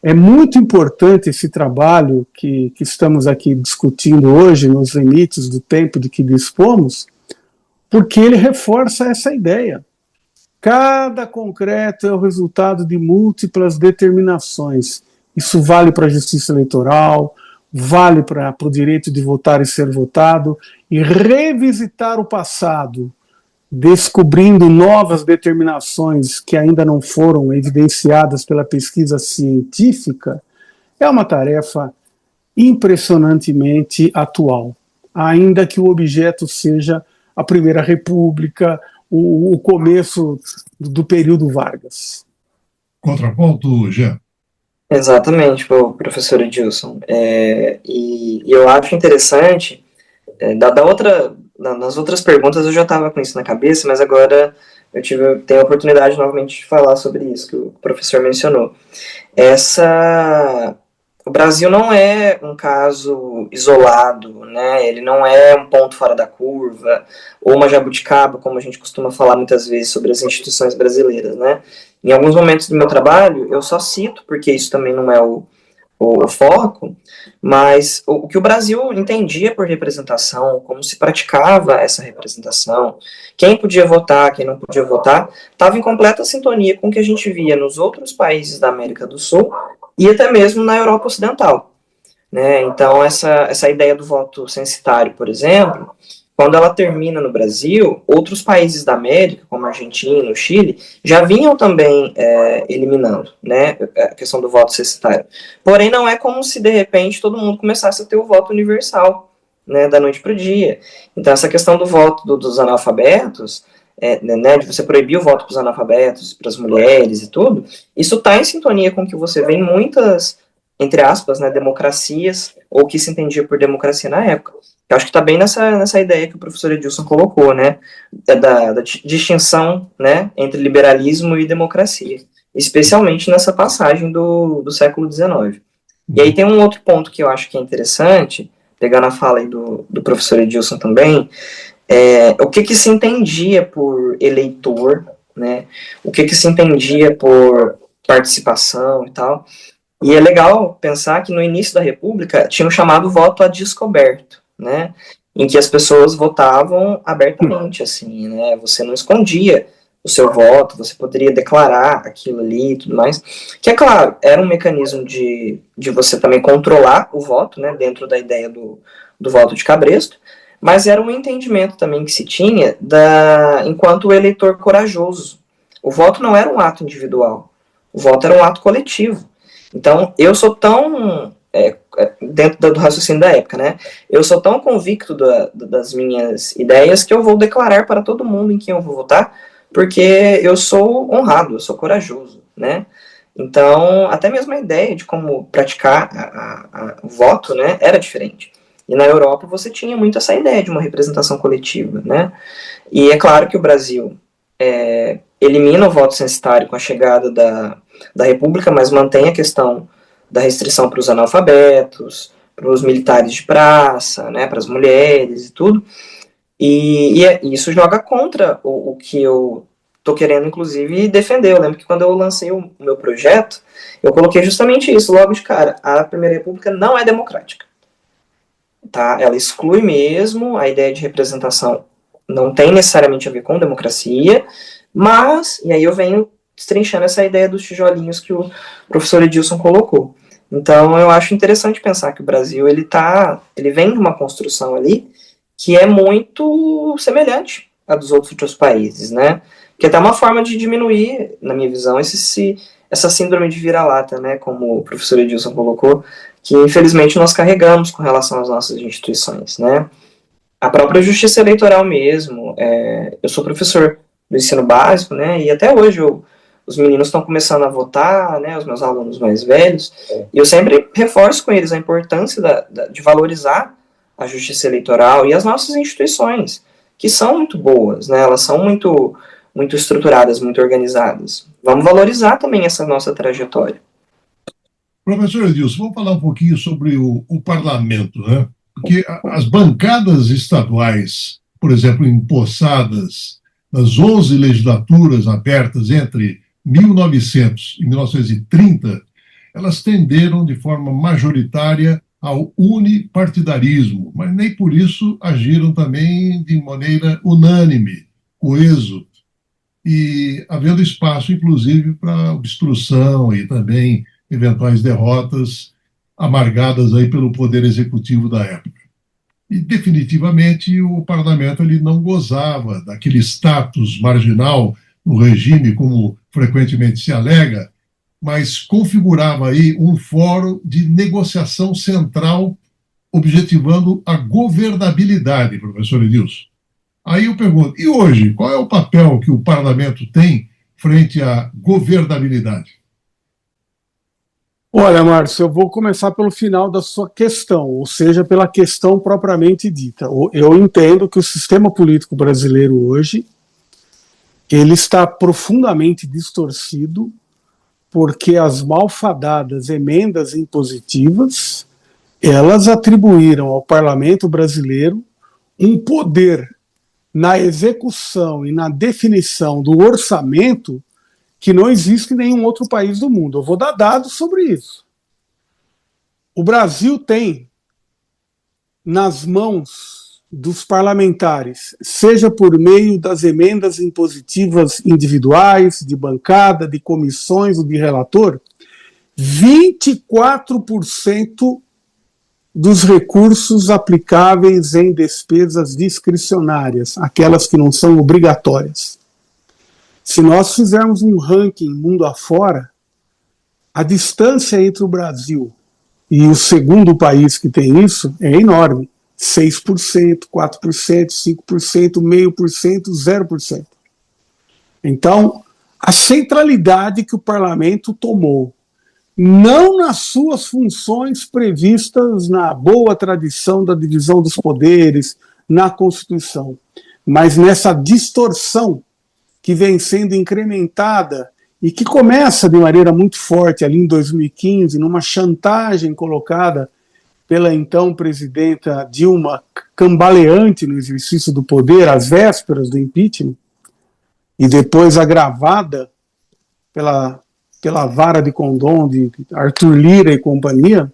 Speaker 3: É muito importante esse trabalho que estamos aqui discutindo hoje, nos limites do tempo de que dispomos, porque ele reforça essa ideia. Cada concreto é o resultado de múltiplas determinações. Isso vale para a justiça eleitoral, vale para o direito de votar e ser votado, e revisitar o passado, descobrindo novas determinações que ainda não foram evidenciadas pela pesquisa científica, é uma tarefa impressionantemente atual, ainda que o objeto seja a Primeira República, o começo do período Vargas.
Speaker 2: Contraponto, Jean.
Speaker 4: Exatamente, professor Edilson. E eu acho interessante, nas outras perguntas eu já estava com isso na cabeça, mas agora tenho a oportunidade novamente de falar sobre isso que o professor mencionou. o Brasil não é um caso isolado, né? Ele não é um ponto fora da curva, ou uma jabuticaba, como a gente costuma falar muitas vezes sobre as instituições brasileiras, né? Em alguns momentos do meu trabalho, eu só cito, porque isso também não é o foco, mas o que o Brasil entendia por representação, como se praticava essa representação, quem podia votar, quem não podia votar, estava em completa sintonia com o que a gente via nos outros países da América do Sul e até mesmo na Europa Ocidental, né? Então, essa ideia do voto censitário, por exemplo, quando ela termina no Brasil, outros países da América, como a Argentina, o Chile, já vinham também eliminando, né, a questão do voto censitário. Porém, não é como se, de repente, todo mundo começasse a ter o voto universal, né, da noite para o dia. Então, essa questão do voto dos analfabetos, né, de você proibir o voto para os analfabetos, para as mulheres e tudo, isso está em sintonia com o que você vê em muitas, entre aspas, né, democracias, ou o que se entendia por democracia na época. Eu acho que está bem nessa ideia que o professor Edilson colocou, né, da distinção, né, entre liberalismo e democracia, especialmente nessa passagem do século XIX. E aí tem um outro ponto que eu acho que é interessante, pegando a fala aí do professor Edilson também, o que se entendia por eleitor, né, o que se entendia por participação e tal. E é legal pensar que no início da República tinha um chamado voto a descoberto, né, em que as pessoas votavam abertamente, assim, né, você não escondia o seu voto, você poderia declarar aquilo ali e tudo mais, que é claro, era um mecanismo de você também controlar o voto, né, dentro da ideia do voto de cabresto, mas era um entendimento também que se tinha enquanto o eleitor corajoso. O voto não era um ato individual, o voto era um ato coletivo. Então, eu sou tão, dentro do raciocínio da época, né, eu sou tão convicto das minhas ideias que eu vou declarar para todo mundo em quem eu vou votar, porque eu sou honrado, eu sou corajoso, né. Então, até mesmo a ideia de como praticar o voto, né, era diferente. E na Europa você tinha muito essa ideia de uma representação coletiva, né. E é claro que o Brasil elimina o voto censitário com a chegada da República, mas mantém a questão da restrição para os analfabetos, para os militares de praça, né, para as mulheres e tudo, e isso joga contra o que eu estou querendo, inclusive, defender. Eu lembro que quando eu lancei o meu projeto, eu coloquei justamente isso, logo de cara, a Primeira República não é democrática, tá? Ela exclui mesmo, a ideia de representação não tem necessariamente a ver com democracia, mas, e aí eu venho destrinchando essa ideia dos tijolinhos que o professor Edilson colocou. Então, eu acho interessante pensar que o Brasil, ele vem de uma construção ali que é muito semelhante à dos outros países, né? Que é até uma forma de diminuir, na minha visão, essa síndrome de vira-lata, né? Como o professor Edilson colocou, que infelizmente nós carregamos com relação às nossas instituições, né? A própria justiça eleitoral mesmo, eu sou professor do ensino básico, né? E até hoje os meninos estão começando a votar, né, os meus alunos mais velhos, e eu sempre reforço com eles a importância de valorizar a justiça eleitoral e as nossas instituições, que são muito boas, né, elas são muito, muito estruturadas, muito organizadas. Vamos valorizar também essa nossa trajetória.
Speaker 2: Professor Edilson, vamos falar um pouquinho sobre o parlamento, né? Porque as bancadas estaduais, por exemplo, empossadas nas 11 legislaturas abertas entre 1900 e 1930, elas tenderam de forma majoritária ao unipartidarismo, mas nem por isso agiram também de maneira unânime, coeso, e havendo espaço, inclusive, para obstrução e também eventuais derrotas amargadas aí pelo poder executivo da época. E, definitivamente, o parlamento ele não gozava daquele status marginal no regime, como frequentemente se alega, mas configurava aí um fórum de negociação central objetivando a governabilidade, professor Edilson. Aí eu pergunto, e hoje, qual é o papel que o parlamento tem frente à governabilidade?
Speaker 3: Olha, Márcio, eu vou começar pelo final da sua questão, ou seja, pela questão propriamente dita. Eu entendo que o sistema político brasileiro hoje ele está profundamente distorcido porque as malfadadas emendas impositivas, elas atribuíram ao parlamento brasileiro um poder na execução e na definição do orçamento que não existe em nenhum outro país do mundo. Eu vou dar dados sobre isso. O Brasil tem nas mãos dos parlamentares, seja por meio das emendas impositivas individuais, de bancada, de comissões ou de relator, 24% dos recursos aplicáveis em despesas discricionárias, aquelas que não são obrigatórias. Se nós fizermos um ranking mundo afora, a distância entre o Brasil e o segundo país que tem isso é enorme. 6%, 4%, 5%, 0,5%, 0%. Então, a centralidade que o parlamento tomou, não nas suas funções previstas na boa tradição da divisão dos poderes, na Constituição, mas nessa distorção que vem sendo incrementada e que começa de maneira muito forte ali em 2015, numa chantagem colocada pela então presidenta Dilma, cambaleante no exercício do poder, às vésperas do impeachment, e depois agravada pela vara de condom de Arthur Lira e companhia,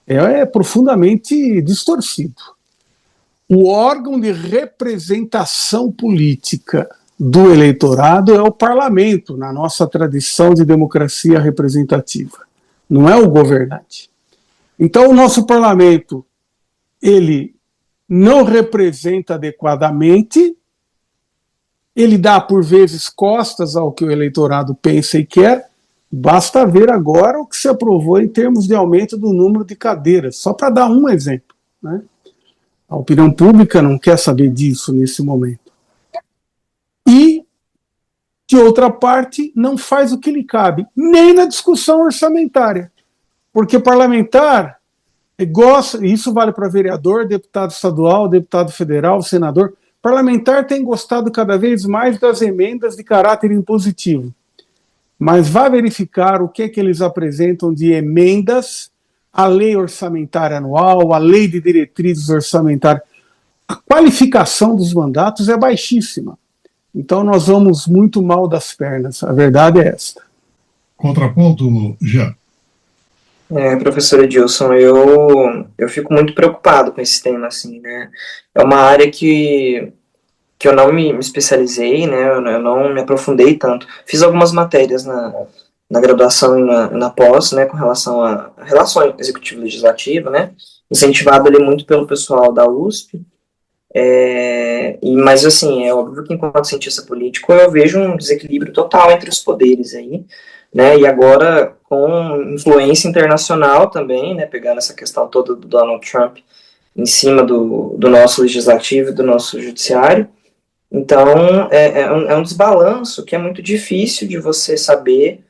Speaker 3: é profundamente distorcido. O órgão de representação política do eleitorado é o parlamento, na nossa tradição de democracia representativa, não é o governante. Então, o nosso parlamento, ele não representa adequadamente, ele dá, por vezes, costas ao que o eleitorado pensa e quer. Basta ver agora o que se aprovou em termos de aumento do número de cadeiras, só para dar um exemplo, né? A opinião pública não quer saber disso nesse momento. E, de outra parte, não faz o que lhe cabe, nem na discussão orçamentária. Porque parlamentar gosta, isso vale para vereador, deputado estadual, deputado federal, senador, parlamentar tem gostado cada vez mais das emendas de caráter impositivo. Mas vá verificar o que é que eles apresentam de emendas à lei orçamentária anual, à lei de diretrizes orçamentárias. A qualificação dos mandatos é baixíssima. Então nós vamos muito mal das pernas, a verdade é esta.
Speaker 2: Contraponto, Jean.
Speaker 4: Professor Edilson, eu fico muito preocupado com esse tema, assim, né? É uma área que eu não me especializei, né? Eu não me aprofundei tanto. Fiz algumas matérias na graduação e na pós, né? Com relação a relação executivo-legislativa, né? Incentivado ali muito pelo pessoal da USP. Mas, assim, é óbvio que enquanto cientista político eu vejo um desequilíbrio total entre os poderes aí, né? E agora com influência internacional também, né? Pegando essa questão toda do Donald Trump em cima do nosso legislativo e do nosso judiciário. Então, é um desbalanço que é muito difícil de você saber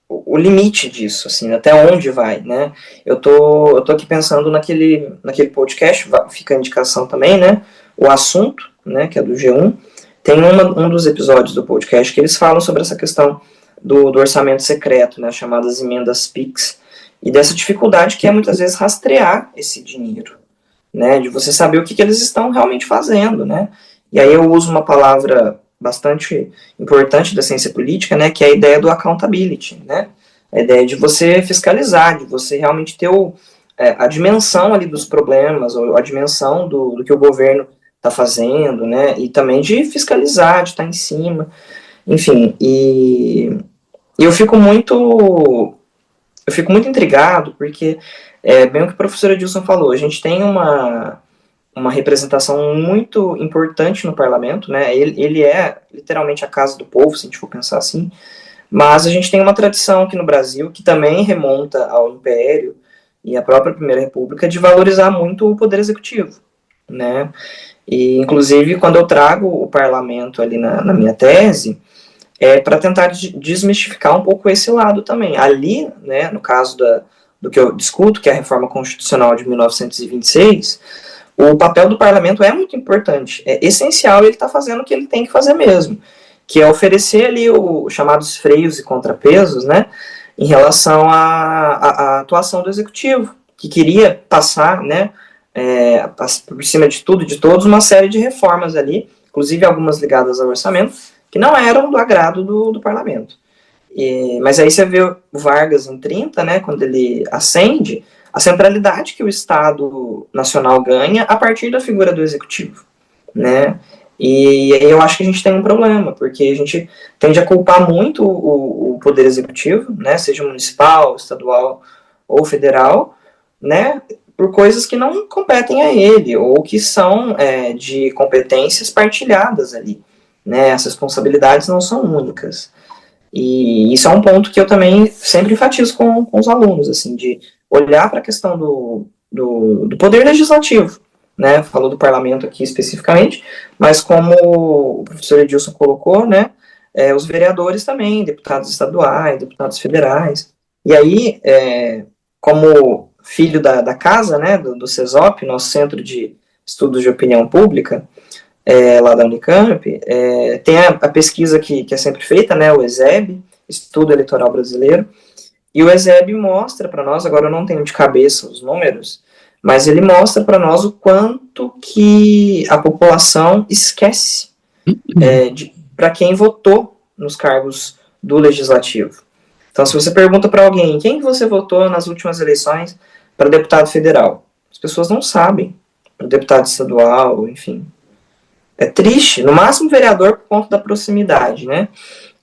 Speaker 4: o limite disso, assim, até onde vai, né? Eu tô aqui pensando naquele podcast, fica a indicação também, né? O Assunto, né, que é do G1, tem um dos episódios do podcast que eles falam sobre essa questão do orçamento secreto, né, chamadas emendas PIX, e dessa dificuldade que é muitas vezes rastrear esse dinheiro, né, de você saber o que eles estão realmente fazendo, né? E aí eu uso uma palavra bastante importante da ciência política, né, que é a ideia do accountability, né? A ideia de você fiscalizar, de você realmente ter a dimensão ali dos problemas, ou a dimensão do que o governo está fazendo, né? E também de fiscalizar, de estar em cima, enfim. E eu fico muito intrigado, porque bem o que o professor Edilson falou, a gente tem uma representação muito importante no parlamento, né? Ele é literalmente a casa do povo, se a gente for pensar assim, mas a gente tem uma tradição aqui no Brasil, que também remonta ao Império e à própria Primeira República, de valorizar muito o poder executivo, né? E, inclusive, quando eu trago o parlamento ali na minha tese, para tentar desmistificar um pouco esse lado também. Ali, né, no caso do que eu discuto, que é a Reforma Constitucional de 1926, o papel do parlamento é muito importante, é essencial, ele está fazendo o que ele tem que fazer mesmo. que é oferecer ali os chamados freios e contrapesos, né, em relação à atuação do executivo, que queria passar, né, por cima de tudo e de todos, uma série de reformas ali, inclusive algumas ligadas ao orçamento, que não eram do agrado do parlamento. Mas aí você vê o Vargas em 30, né, quando ele ascende, a centralidade que o Estado Nacional ganha a partir da figura do executivo, né? E eu acho que a gente tem um problema, porque a gente tende a culpar muito o poder executivo, né, seja municipal, estadual ou federal, né, por coisas que não competem a ele, ou que são de competências partilhadas ali, né, as responsabilidades não são únicas. E isso é um ponto que eu também sempre enfatizo com os alunos, assim, de olhar para a questão do poder legislativo, né, falou do parlamento aqui especificamente, mas como o professor Edilson colocou, né, os vereadores também, deputados estaduais, deputados federais, e aí, como filho da casa, né, do CESOP, nosso Centro de Estudos de Opinião Pública, lá da Unicamp, tem a pesquisa que é sempre feita, né, o ESEB, Estudo Eleitoral Brasileiro, e o ESEB mostra para nós, agora eu não tenho de cabeça os números, mas ele mostra para nós o quanto que a população esquece para quem votou nos cargos do Legislativo. Então, se você pergunta para alguém, quem você votou nas últimas eleições para deputado federal? As pessoas não sabem, para deputado estadual, enfim. É triste, no máximo vereador por conta da proximidade, né?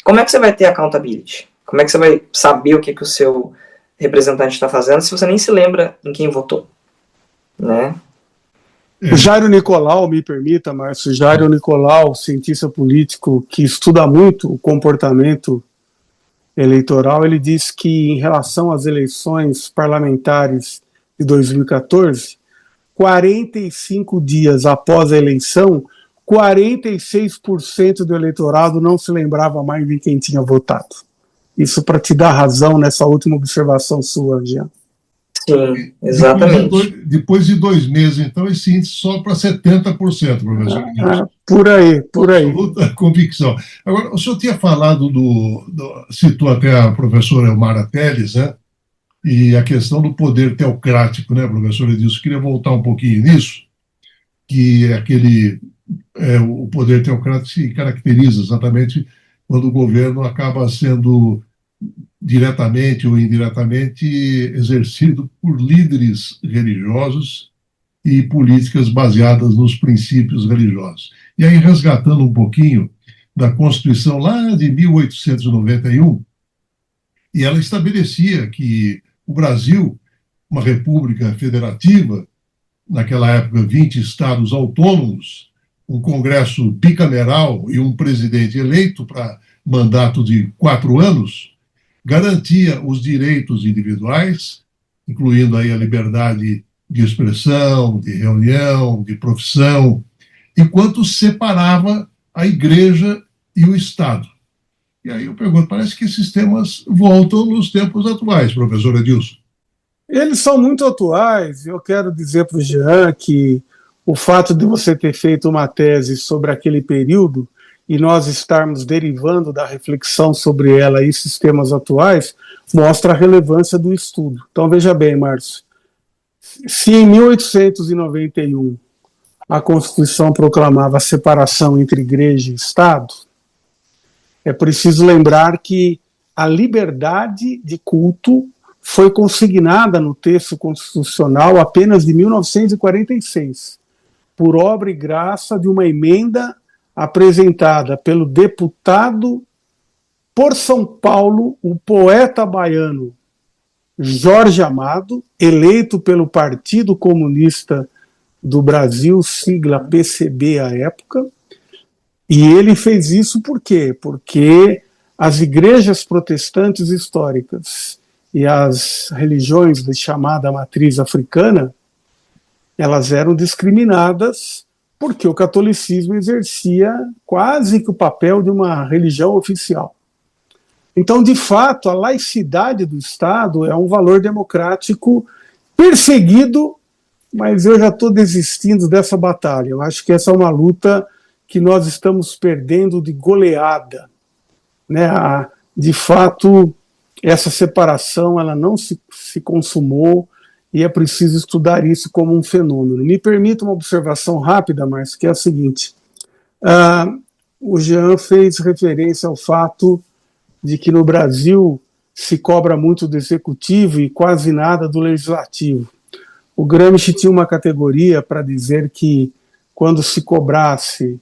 Speaker 4: Como é que você vai ter accountability? Como é que você vai saber o que o seu representante está fazendo se você nem se lembra em quem votou? Né?
Speaker 3: O Jairo Nicolau, me permita, Márcio, Jairo Nicolau, cientista político que estuda muito o comportamento eleitoral, ele diz que em relação às eleições parlamentares de 2014, 45 dias após a eleição, 46% do eleitorado não se lembrava mais de quem tinha votado. Isso para te dar razão nessa última observação sua, Jean.
Speaker 4: Sim, exatamente.
Speaker 2: Depois de 2 meses, então, esse índice sobe para 70%, professor.
Speaker 3: Por aí.
Speaker 2: Absoluta convicção. Agora, o senhor tinha falado citou até a professora Elmara Teles, né? E a questão do poder teocrático, né, professor Edilson? Queria voltar um pouquinho nisso, que o poder teocrático se caracteriza exatamente quando o governo acaba sendo diretamente ou indiretamente exercido por líderes religiosos e políticas baseadas nos princípios religiosos. E aí, resgatando um pouquinho da Constituição lá de 1891, e ela estabelecia que o Brasil, uma república federativa, naquela época 20 estados autônomos, um congresso bicameral e um presidente eleito para mandato de 4 anos, garantia os direitos individuais, incluindo aí a liberdade de expressão, de reunião, de profissão, enquanto separava a igreja e o Estado. E aí eu pergunto, parece que esses temas voltam nos tempos atuais, professor Edilson.
Speaker 3: Eles são muito atuais. Eu quero dizer para o Jean que o fato de você ter feito uma tese sobre aquele período e nós estarmos derivando da reflexão sobre ela e sistemas atuais, mostra a relevância do estudo. Então, veja bem, Márcio, se em 1891 a Constituição proclamava a separação entre igreja e Estado, é preciso lembrar que a liberdade de culto foi consignada no texto constitucional apenas de 1946, por obra e graça de uma emenda apresentada pelo deputado por São Paulo, o poeta baiano Jorge Amado, eleito pelo Partido Comunista do Brasil, sigla PCB à época, e ele fez isso por quê? Porque as igrejas protestantes históricas e as religiões de chamada matriz africana, elas eram discriminadas porque o catolicismo exercia quase que o papel de uma religião oficial. Então, de fato, a laicidade do Estado é um valor democrático perseguido, mas eu já estou desistindo dessa batalha. Eu acho que essa é uma luta que nós estamos perdendo de goleada, né? De fato, essa separação ela não se consumou e é preciso estudar isso como um fenômeno. Me permita uma observação rápida, Márcio, que é a seguinte. O Jean fez referência ao fato de que no Brasil se cobra muito do executivo e quase nada do legislativo. O Gramsci tinha uma categoria para dizer que quando se cobrasse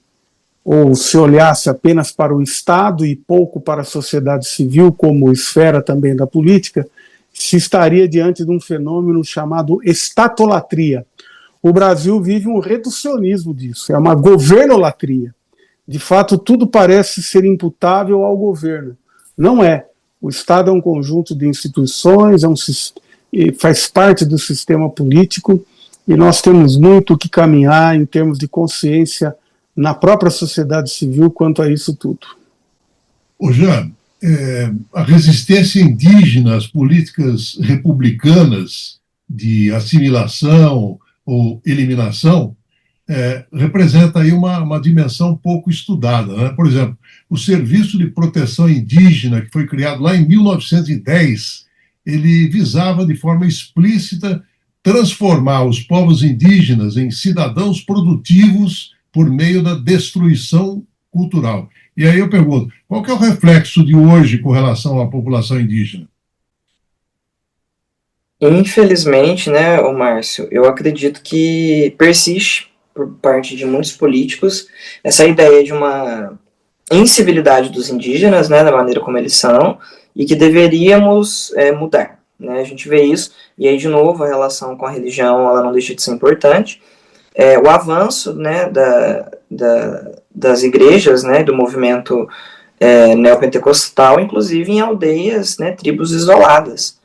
Speaker 3: ou se olhasse apenas para o Estado e pouco para a sociedade civil, como esfera também da política, se estaria diante de um fenômeno chamado estatolatria. O Brasil vive um reducionismo disso, é uma governolatria. De fato, tudo parece ser imputável ao governo. Não é. O Estado é um conjunto de instituições, faz parte do sistema político, e nós temos muito que caminhar em termos de consciência na própria sociedade civil quanto a isso tudo.
Speaker 2: Ô Jean, a resistência indígena às políticas republicanas de assimilação ou eliminação representa aí uma dimensão pouco estudada, né? Por exemplo, o Serviço de Proteção Indígena, que foi criado lá em 1910, ele visava de forma explícita transformar os povos indígenas em cidadãos produtivos por meio da destruição cultural. E aí eu pergunto, qual que é o reflexo de hoje com relação à população indígena?
Speaker 4: Infelizmente, né, Márcio, eu acredito que persiste por parte de muitos políticos essa ideia de uma incivilidade dos indígenas, né, da maneira como eles são, e que deveríamos mudar, né? A gente vê isso, e aí de novo a relação com a religião ela não deixa de ser importante. O avanço, né, das igrejas, né, do movimento neopentecostal, inclusive em aldeias, né, tribos isoladas,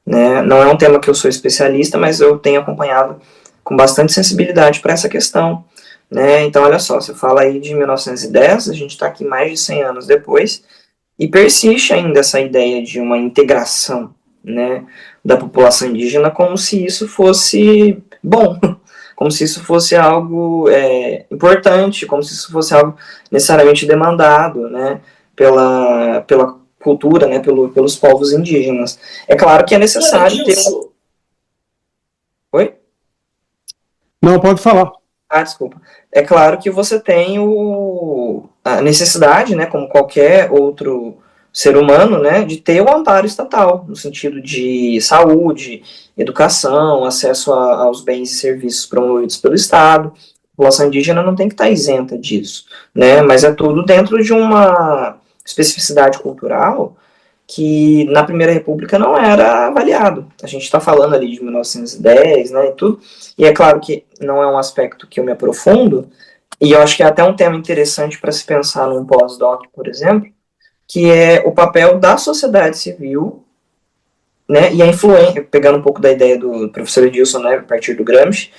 Speaker 4: né? Não é um tema que eu sou especialista, mas eu tenho acompanhado com bastante sensibilidade para essa questão, né? Então, olha só, você fala aí de 1910, a gente está aqui mais de 100 anos depois, e persiste ainda essa ideia de uma integração, né, da população indígena como se isso fosse bom, como se isso fosse algo importante, como se isso fosse algo necessariamente demandado, né, pela cultura, né, pelos povos indígenas. É claro que é necessário ter... Oi?
Speaker 3: Não, pode falar.
Speaker 4: Desculpa. É claro que você tem a necessidade, né, como qualquer outro ser humano, né, de ter o amparo estatal, no sentido de saúde, educação, acesso aos bens e serviços promovidos pelo Estado. A população indígena não tem que estar isenta disso, né, mas é tudo dentro de uma especificidade cultural que na Primeira República não era avaliado. A gente está falando ali de 1910, né, e tudo, e é claro que não é um aspecto que eu me aprofundo, e eu acho que é até um tema interessante para se pensar num pós-doc, por exemplo, que é o papel da sociedade civil, né, e a influência, pegando um pouco da ideia do professor Edilson, né, a partir do Gramsci,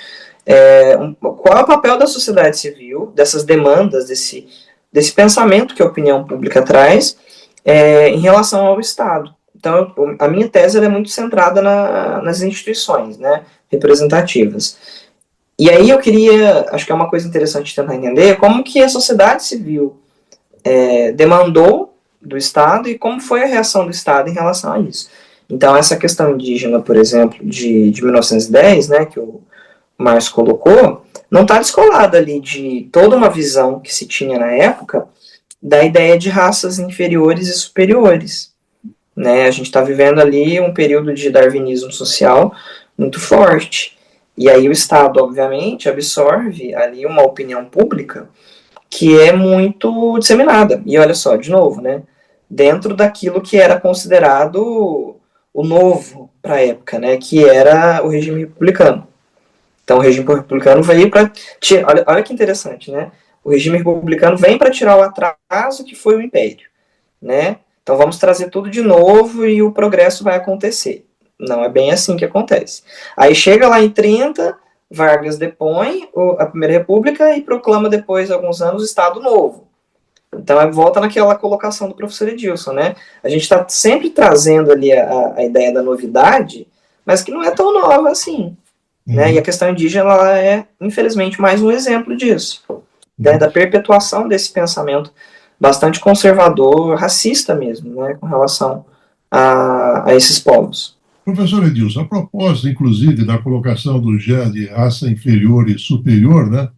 Speaker 4: qual é o papel da sociedade civil, dessas demandas, desse pensamento que a opinião pública traz, em relação ao Estado. Então, a minha tese é muito centrada nas instituições, né, representativas. E aí eu queria, acho que é uma coisa interessante tentar entender, como que a sociedade civil demandou do Estado e como foi a reação do Estado em relação a isso. Então, essa questão indígena, por exemplo, de 1910, né, que o Márcio colocou, não está descolada ali de toda uma visão que se tinha na época da ideia de raças inferiores e superiores, né? A gente está vivendo ali um período de darwinismo social muito forte, e aí o Estado, obviamente, absorve ali uma opinião pública que é muito disseminada, e olha só, de novo, né, dentro daquilo que era considerado o novo para a época, né, que era o regime republicano. Então o regime republicano veio para... Olha que interessante, né? O regime republicano vem para tirar o atraso que foi o Império, né? Então vamos trazer tudo de novo e o progresso vai acontecer. Não é bem assim que acontece. Aí chega lá em 30, Vargas depõe a Primeira República e proclama depois de alguns anos o Estado Novo. Então volta naquela colocação do professor Edilson, né? A gente está sempre trazendo ali a ideia da novidade, mas que não é tão nova assim. Né? E a questão indígena ela é, infelizmente, mais um exemplo disso. né, da perpetuação desse pensamento bastante conservador, racista mesmo, né, com relação a esses povos.
Speaker 2: Professor Edilson, a propósito, inclusive, da colocação do Jean de raça inferior e superior, né,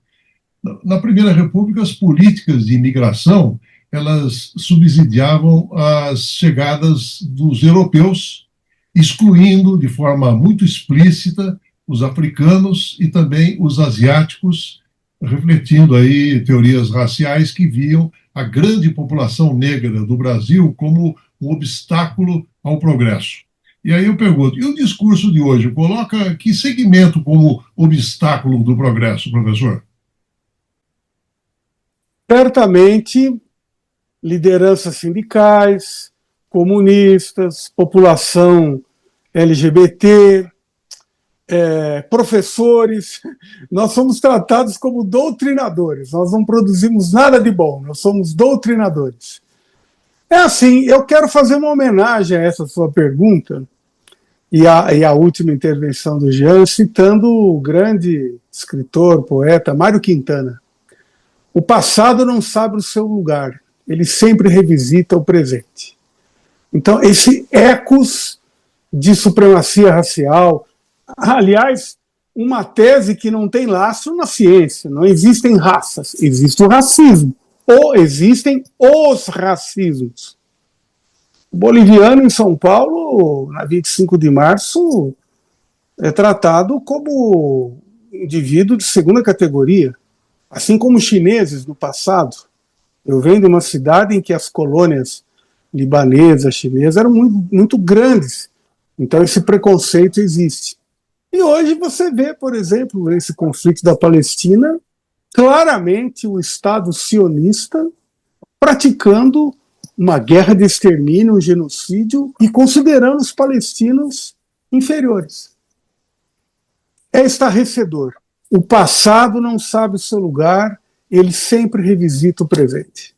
Speaker 2: na Primeira República, as políticas de imigração, elas subsidiavam as chegadas dos europeus, excluindo de forma muito explícita os africanos e também os asiáticos, refletindo aí teorias raciais que viam a grande população negra do Brasil como um obstáculo ao progresso. E aí eu pergunto, e o discurso de hoje coloca que segmento como obstáculo do progresso, professor?
Speaker 3: Certamente, lideranças sindicais, comunistas, população LGBT, professores. Nós somos tratados como doutrinadores, nós não produzimos nada de bom, nós somos doutrinadores. É assim, eu quero fazer uma homenagem a essa sua pergunta e a última intervenção do Jean, citando o grande escritor, poeta Mário Quintana. O passado não sabe o seu lugar, ele sempre revisita o presente. Então, esse ecos de supremacia racial, aliás, uma tese que não tem lastro na ciência, não existem raças, existe o racismo, ou existem os racismos. O boliviano em São Paulo, na 25 de março, é tratado como indivíduo de segunda categoria, assim como os chineses no passado. Eu venho de uma cidade em que as colônias libanesas, chinesas eram muito grandes, então esse preconceito existe. E hoje você vê, por exemplo, nesse conflito da Palestina, claramente o Estado sionista praticando uma guerra de extermínio, um genocídio, e considerando os palestinos inferiores. É estarrecedor. O passado não sabe o seu lugar, ele sempre revisita o presente.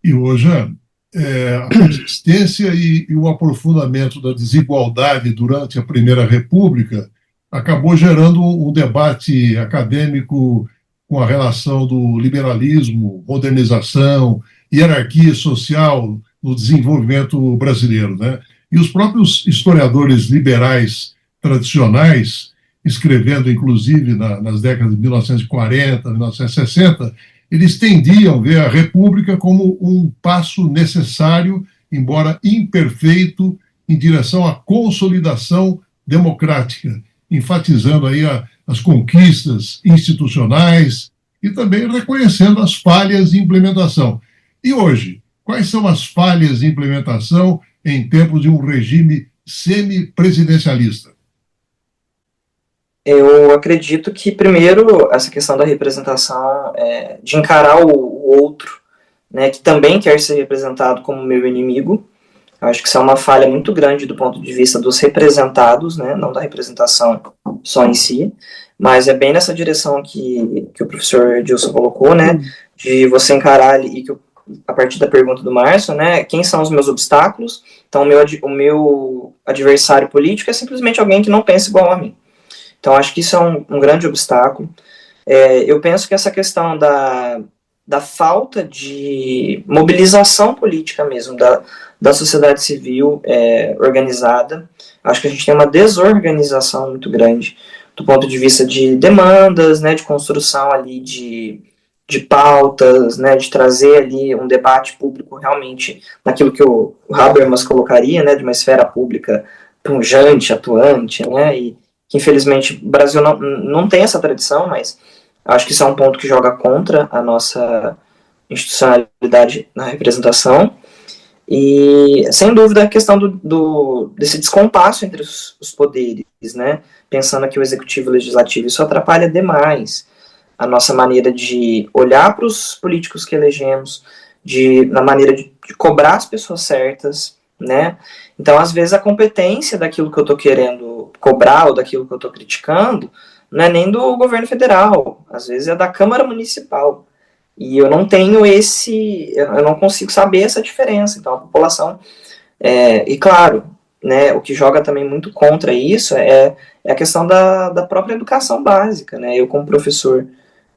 Speaker 2: E hoje, a persistência e o aprofundamento da desigualdade durante a Primeira República acabou gerando um debate acadêmico com a relação do liberalismo, modernização, hierarquia social no desenvolvimento brasileiro, né? E os próprios historiadores liberais tradicionais, escrevendo inclusive nas décadas de 1940, 1960, eles tendiam a ver a República como um passo necessário, embora imperfeito, em direção à consolidação democrática, enfatizando aí as conquistas institucionais e também reconhecendo as falhas de implementação. E hoje, quais são as falhas de implementação em tempos de um regime semipresidencialista?
Speaker 4: Eu acredito que, primeiro, essa questão da representação, de encarar o outro, né, que também quer ser representado como meu inimigo. Eu acho que isso é uma falha muito grande do ponto de vista dos representados, né, não da representação só em si, mas é bem nessa direção que o professor Edilson colocou, né, de você encarar ali, e que a partir da pergunta do Márcio, né, quem são os meus obstáculos? Então, o meu adversário político é simplesmente alguém que não pensa igual a mim. Então, acho que isso é um grande obstáculo. Eu penso que essa questão da falta de mobilização política mesmo, da sociedade civil organizada, acho que a gente tem uma desorganização muito grande do ponto de vista de demandas, né, de construção ali de pautas, né, de trazer ali um debate público realmente naquilo que o Habermas colocaria, né, de uma esfera pública pujante, atuante, né, e que infelizmente o Brasil não tem essa tradição, mas acho que isso é um ponto que joga contra a nossa institucionalidade na representação. E, sem dúvida, a questão desse descompasso entre os poderes, né? Pensando aqui o executivo e o legislativo, isso atrapalha demais a nossa maneira de olhar para os políticos que elegemos, na maneira de cobrar as pessoas certas, né? Então, às vezes, a competência daquilo que eu estou querendo cobrar ou daquilo que eu estou criticando não é nem do governo federal, às vezes é da Câmara Municipal. E eu não tenho eu não consigo saber essa diferença. Então, a população, e claro, né, o que joga também muito contra isso é a questão da própria educação básica, né? Eu, como professor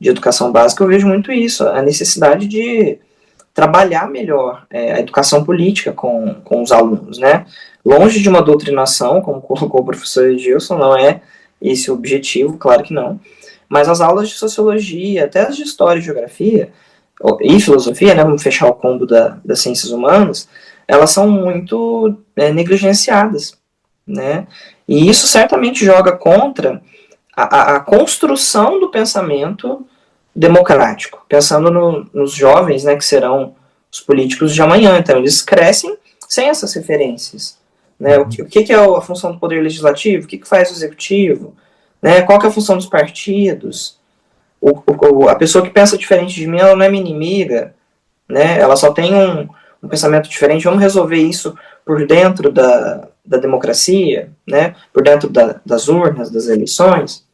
Speaker 4: de educação básica, eu vejo muito isso, a necessidade de trabalhar melhor a educação política com os alunos, né? Longe de uma doutrinação, como colocou o professor Edilson, não é esse o objetivo, claro que não, mas as aulas de sociologia, até as de história e geografia, e filosofia, né, vamos fechar o combo das ciências humanas, elas são muito negligenciadas, né? E isso certamente joga contra a construção do pensamento democrático, pensando nos jovens, né, que serão os políticos de amanhã. Então, eles crescem sem essas referências. Né? O que é a função do poder legislativo? O que faz o executivo? Né? Qual que é a função dos partidos? A pessoa que pensa diferente de mim, ela não é minha inimiga, né? Ela só tem um pensamento diferente. Vamos resolver isso por dentro da democracia, né? Por dentro das urnas, das eleições.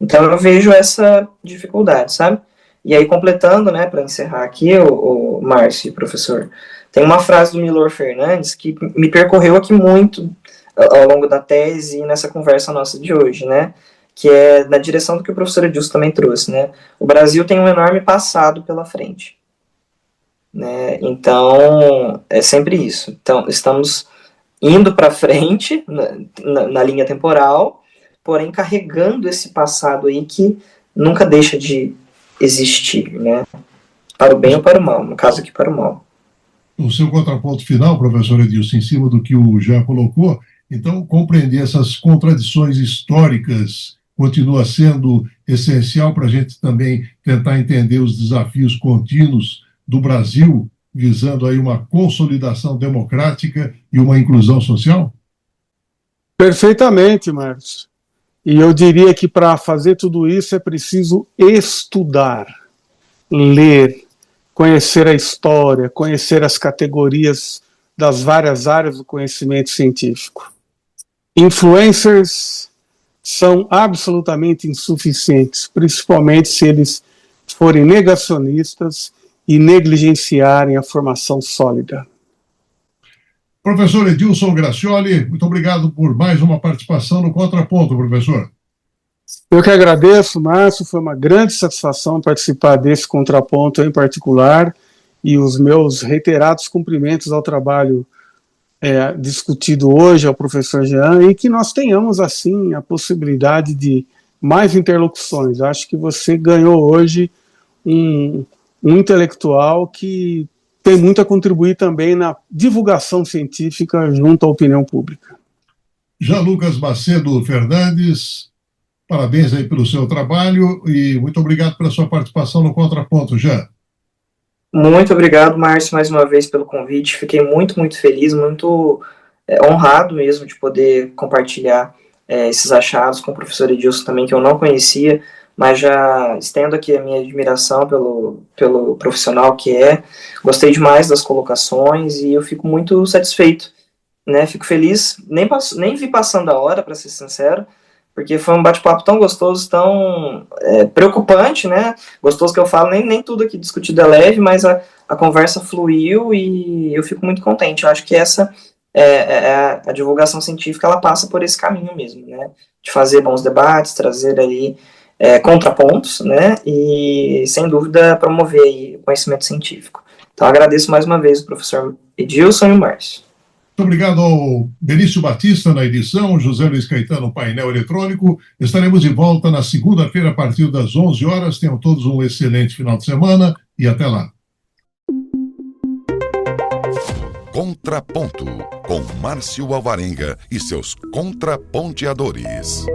Speaker 4: Então eu vejo essa dificuldade, sabe? E aí, completando, né, para encerrar aqui, o Márcio e professor, tem uma frase do Milor Fernandes que me percorreu aqui muito ao longo da tese e nessa conversa nossa de hoje, né? Que é na direção do que o professor Edilson também trouxe, né? O Brasil tem um enorme passado pela frente, né? Então, é sempre isso. Então, estamos indo para frente na linha temporal, porém carregando esse passado aí que nunca deixa de existir, né? Para o bem ou para o mal, no caso aqui para o mal.
Speaker 2: O seu contraponto final, professor Edilson, em cima do que o Jean colocou, então compreender essas contradições históricas continua sendo essencial para a gente também tentar entender os desafios contínuos do Brasil, visando aí uma consolidação democrática e uma inclusão social?
Speaker 3: Perfeitamente, Márcio. E eu diria que para fazer tudo isso é preciso estudar, ler, conhecer a história, conhecer as categorias das várias áreas do conhecimento científico. Influencers são absolutamente insuficientes, principalmente se eles forem negacionistas e negligenciarem a formação sólida.
Speaker 2: Professor Edilson Gracioli, muito obrigado por mais uma participação no Contraponto, professor.
Speaker 3: Eu que agradeço, Márcio, foi uma grande satisfação participar desse contraponto em particular e os meus reiterados cumprimentos ao trabalho discutido hoje, ao professor Jean, e que nós tenhamos, assim, a possibilidade de mais interlocuções. Acho que você ganhou hoje um intelectual que tem muito a contribuir também na divulgação científica junto à opinião pública.
Speaker 2: Jean Lucas Macedo Fernandes, parabéns aí pelo seu trabalho e muito obrigado pela sua participação no Contraponto, Jean.
Speaker 4: Muito obrigado, Márcio, mais uma vez pelo convite. Fiquei muito, muito feliz, muito honrado mesmo de poder compartilhar esses achados com o professor Edilson também, que eu não conhecia, mas já estendo aqui a minha admiração pelo profissional que é. Gostei demais das colocações e eu fico muito satisfeito, né? Fico feliz, nem vi passando a hora, para ser sincero, porque foi um bate-papo tão gostoso, tão preocupante, né? Gostoso que eu falo, nem tudo aqui discutido é leve, mas a conversa fluiu e eu fico muito contente. Eu acho que essa a divulgação científica, ela passa por esse caminho mesmo, né? De fazer bons debates, trazer ali contrapontos, né? E, sem dúvida, promover aí o conhecimento científico. Então, agradeço mais uma vez o professor Edilson e o Márcio.
Speaker 2: Muito obrigado ao Benício Batista na edição, José Luiz Caetano no painel eletrônico. Estaremos de volta na segunda-feira a partir das 11 horas. Tenham todos um excelente final de semana e até lá.
Speaker 1: Contraponto, com Márcio Alvarenga e seus contraponteadores.